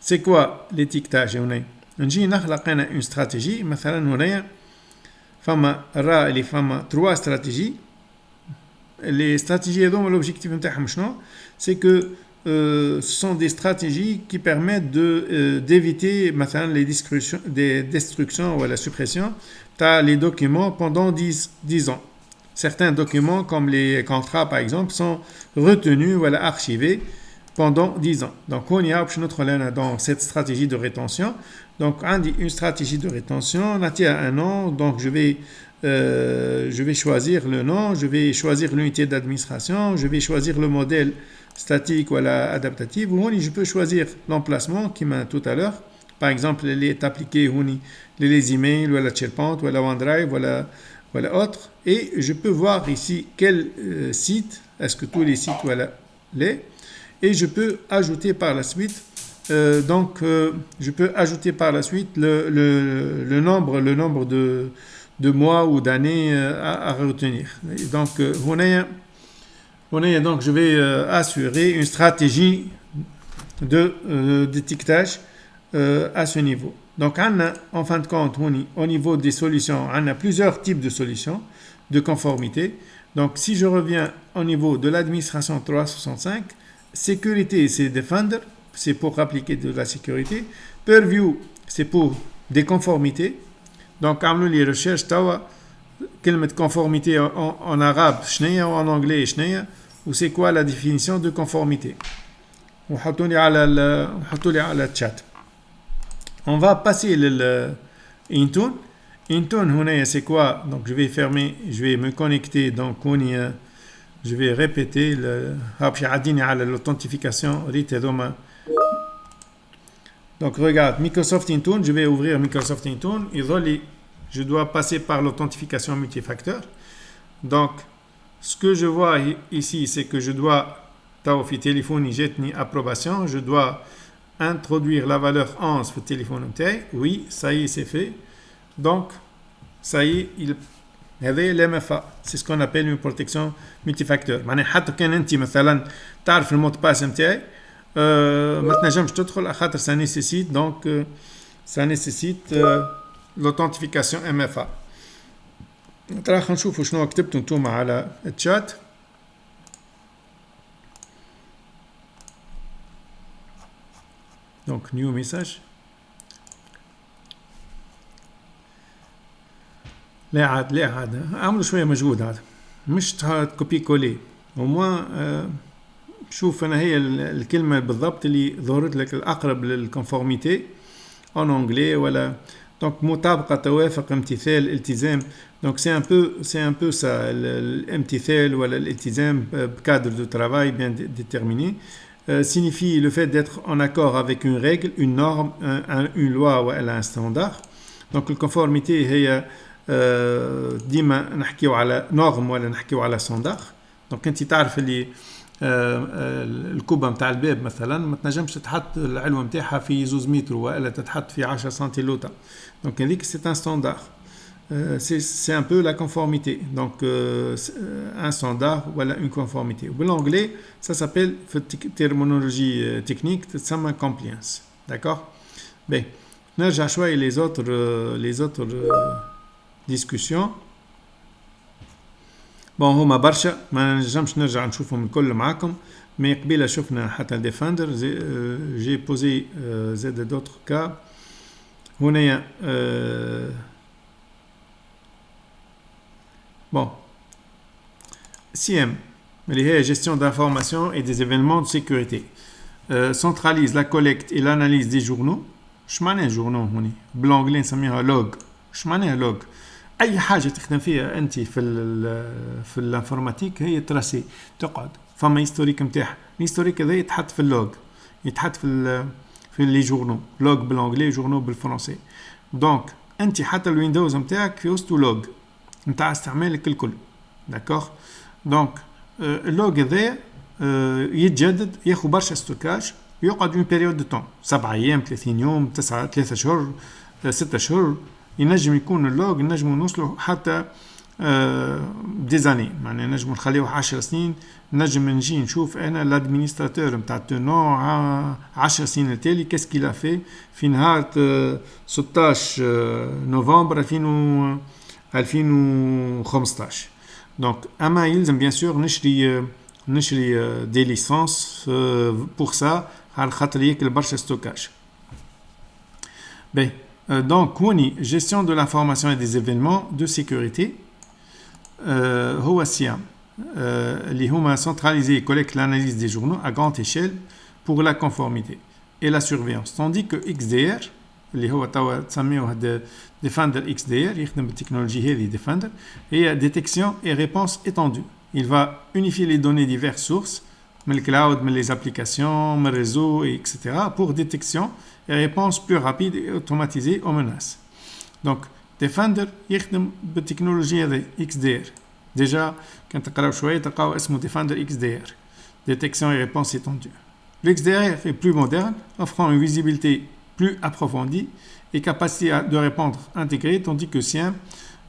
c'est quoi l'étiquetage هنا نجي نخلق انا une stratégie مثلا هنا فما راه اللي فما 3 stratégies les stratégies هذوما l'objectif نتاعهم شنو c'est que ce sont des stratégies qui permettent d'éviter مثلا les destructions ou la suppression t'as les documents pendant 10 ans certains documents comme les contrats par exemple sont retenus ou archivés pendant 10 ans. Donc, on y a dans cette stratégie de rétention. Donc, on dit une stratégie de rétention. On a un nom. Donc, je vais choisir le nom. Je vais choisir l'unité d'administration. Je vais choisir le modèle statique ou adaptatif. Ou je peux choisir l'emplacement qui m'a tout à l'heure. Par exemple, il est appliqué les emails ou la SharePoint ou la OneDrive ou la autre. Et je peux voir ici quel site. Est-ce que tous les sites voilà les et je peux ajouter par la suite je peux ajouter par la suite le nombre de mois ou d'années à retenir. Et donc donc je vais assurer une stratégie d'étiquetage à ce niveau. Donc en fin de compte au niveau des solutions on a plusieurs types de solutions de conformité. Donc si je reviens au niveau de l'administration 365, sécurité, c'est Defender, c'est pour appliquer de la sécurité. Purview, c'est pour des conformités. Donc, عملوا لي recherche توا كلمة conformité en arabe شنية ou en anglais شنية ou c'est quoi la définition de conformité. وحطوا لي على الchat. On va passer le Intune. Intune هنا c'est quoi? Donc je vais fermer, je vais me connecter donc je vais répéter l'authentification. Donc regarde Microsoft Intune, je vais ouvrir Microsoft Intune et je dois passer par l'authentification multifacteur. Donc ce que je vois ici c'est que je dois في téléphone جاتني approbation, je dois introduire la valeur 11 في téléphone نتاعي. Oui, ça y est, c'est fait. Donc ça y est, هذا l'MFA, c'est ce qu'on appelle une protection multifacteur. معناها حتى كان انت مثلا تعرف المود باس نتاعي ما تنجمش تدخل على خاطر ça nécessite donc ça nécessite l'authentification MFA. ترى خلينا نشوفوا شنو كتبتوا نتوما على الشات. donc new message. لا عاد عملوا شويه مجهود هذا مش كوبي كولي وما شوف انا هي الكلمه بالضبط اللي ظهرت لك الاقرب للكونفورميتي en anglais ولا donc مطابقه توافق امتثال التزام donc c'est un peu ça الامتثال ولا الالتزام بكادر دو travail bien déterminé signifie le fait d'être en accord avec une règle une norme une loi ولا un standard donc الكونفورميتي هي ديما نحكيو على نورم ولا نحكيو على ستاندار دونك انت تعرف اللي الكوبه نتاع الباب مثلا ما تنجمش تحط العلوه نتاعها في 2 متر والا تتحط في 10 سنتيلوتا دونك هذيك سي ان ستاندار سي ان بو لا كونفورميتي دونك ان ستاندار ولا اون كونفورميتي بالانجلي ça s'appelle في الترمينولوجي تكنيك تسمى compliance d'accord بي نرجع شويه les autres discussion بون هما برشا ما نجمش نرجع نشوفهم الكل معاكم مي قبيله شفنا حتى الديفندر جي بوزي زاد دوتر كا هنايا بون CM اللي هي gestion d'information et des événements de sécurité centralise la collecte et l'analyse des journaux شمعنى journaux هوني بالانجلي نسميها log شمعنى log اي حاجه تخدم فيها انت في الانفورماتيك هي تراسي تقعد فما هيستوريك نتاعها الهيستوريك هذا يتحط في اللوج يتحط في لي جورنو لوج بالانجلي جورنو بالفرنسي دونك انت حتى الويندوز نتاعك في وسط لوج نتاع استعمالك الكل داكوغ دونك اللوج هذا يتجدد ياخذ برشا ستوكاج يقعد اون بيريود دو طون 7 ايام 30 يوم 3 شهور 6 شهور ينجم يكون اللوج نجم نوصله حتى ديزاني معناها نجم نخليه 10 سنين نجم نجي نشوف انا لادمينستراتور نتاع التونو 10 سنين التالي كاسكيلا في نهار 16 نوفمبر 2015 دونك اما يلزم بيان سور نشري دي ليسانس بور سا على خاطر ياكل برشا ستوكاج باهي donc هوني gestion de l'information et des événements de sécurité هو SIAM اللي هما centraliser et collecte l'analyse des journaux à grande échelle pour la conformité et la surveillance tandis que XDR اللي هو توا تسميوه Defender XDR يخدم بالتكنولوجي هذه Defender هي détection et réponse étendue il va unifier les données diverses sources من الكلاود من les applications من الريزو etc pour détection et réponse plus rapide et automatisée aux menaces. Donc, Defender يخدم بالتكنولوجيا هذه XDR. Déjà, quand تقراو شوية تلقاو اسمه Defender XDR. Détection et réponse étendue. L'XDR est plus moderne, offrant une visibilité plus approfondie et capacité de répondre intégrée, tandis que SIAM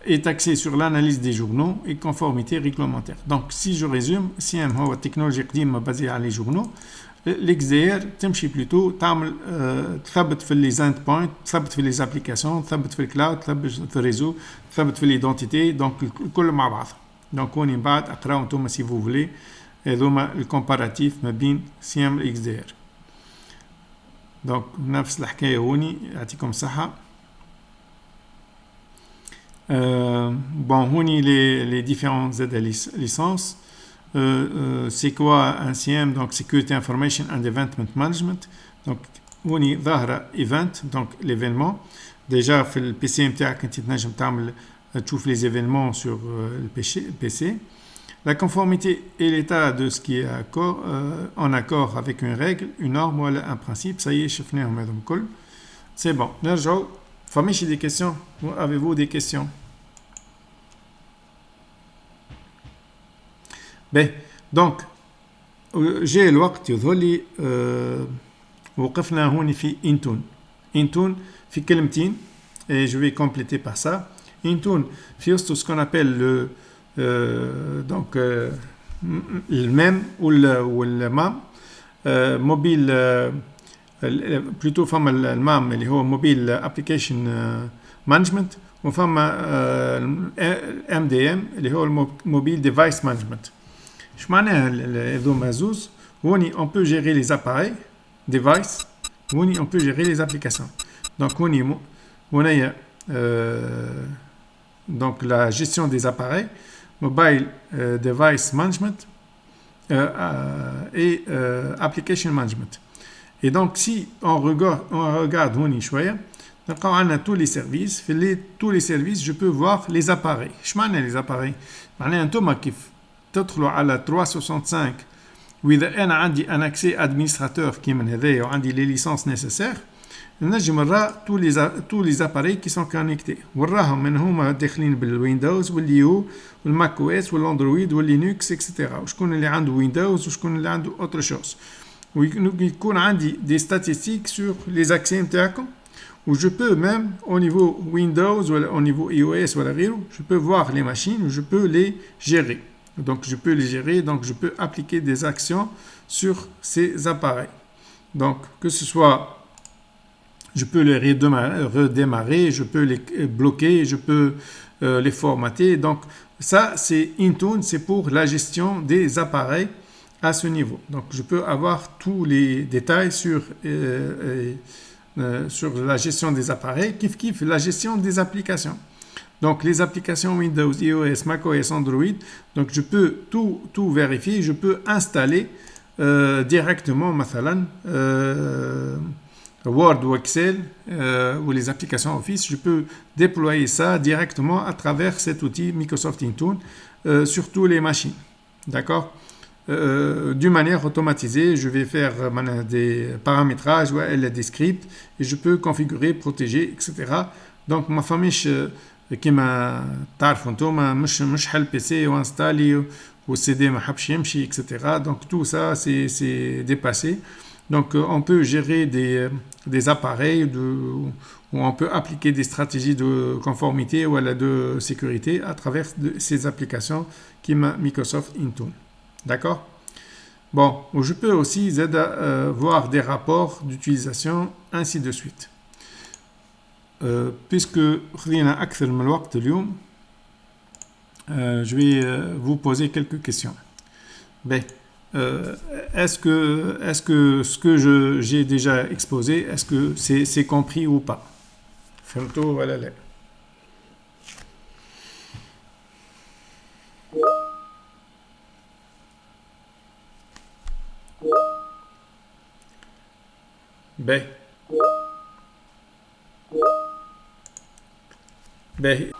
est axé sur l'analyse des journaux et conformité réglementaire. Donc, si je résume, SIAM هو التكنولوجيا قديمة basée على les journaux. الاكس تمشي بلوتو تعمل تثبت في لي زاند بوينت تثبت في لي زابليكاسيون تثبت في الكلاود تثبت في الريزو تثبت في ليدونتيتي دونك الكل مع بعض دونك هوني من بعد اقراو نتوما سي فو فولي هذوما الكومباراتيف ما بين سيام الاكس دي ار دونك نفس الحكايه هوني يعطيكم الصحه بون هوني لي ديفيرون زاد ليسانس c'est quoi un CIEM donc Security Information and Event Management donc هوني ظاهرة event donc l'événement déjà في البي سي نتاعك انت تنجم تعمل تشوف les événements sur le PC la conformité et l'état de ce qui est en accord avec une règle une norme ou un principe ça y est شفناهم هذوم الكل c'est bon نرجعوا فماشي des questions avez-vous des questions باهي دونك جاء الوقت يظهر لي وقفنا هوني في انتون في كلمتين et je vais compléter par ça انتون في وسط ce qu'on appelle le donc المام والمام موبيل بلوتو فما المام اللي هو موبيل ابلكيشن مانجمنت وفما ام دي ام اللي هو الموبيل ديفايس مانجمنت. اش معناها هذوما زوز؟ هوني on peut gérer les appareils device هوني on peut gérer les applications. Donc هوني هنايا donc la gestion des appareils mobile device management et application management. Et donc si on regarde هوني شوية نلقاو عندنا tous les services. في tous les services je peux voir les appareils. اش معنى les appareils؟ معناها انتوما كيف تدخلوا على 365 واذا انا عندي ان اكسي ادمنستراتور كيما هذايا وعندي لي ليسونس نيسيسير نجم نرى تو لي زاباري كي سون كونيكتي ونراهم من هما داخلين بالويندوز واليو والماك او اس والاندرويد واللينكس اكسترا وشكون اللي عنده ويندوز وشكون اللي عنده اوتر شوز ويكون عندي دي statistiques sur les accès نتاعكم où je peux même au niveau Windows ou au niveau iOS ou je peux voir les machines ou je peux les gérer. Donc je peux les gérer, donc je peux appliquer des actions sur ces appareils. Donc que ce soit, je peux les redémarrer, je peux les bloquer, je peux les formater. Donc ça c'est Intune, c'est pour la gestion des appareils à ce niveau. Donc je peux avoir tous les détails sur la gestion des appareils, kiff la gestion des applications. Donc les applications Windows, iOS, macOS, Android, donc je peux tout vérifier, je peux installer directement مثلا Word ou Excel ou les applications Office, je peux déployer ça directement à travers cet outil Microsoft Intune sur toutes les machines. D'accord? D'une manière automatisée, je vais faire des paramétrages ou des scripts et je peux configurer, protéger, etc. Donc ma famille كما تعرفوا انتوما مش حل بي سي وانستالي والسي دي ما حبش يمشي etc. Donc tout ça c'est dépassé. Donc on peut gérer des appareils où on peut appliquer des stratégies de conformité ou de sécurité à travers ces applications comme Microsoft Intune. D'accord? Bon, je peux aussi voir des rapports d'utilisation ainsi de suite. Puisque خذينا أكثر من الوقت اليوم je vais vous poser quelques questions. Ben, est-ce que ce que j'ai déjà exposé, est-ce que c'est compris ou pas? فهمتوا ولا لا؟ باهي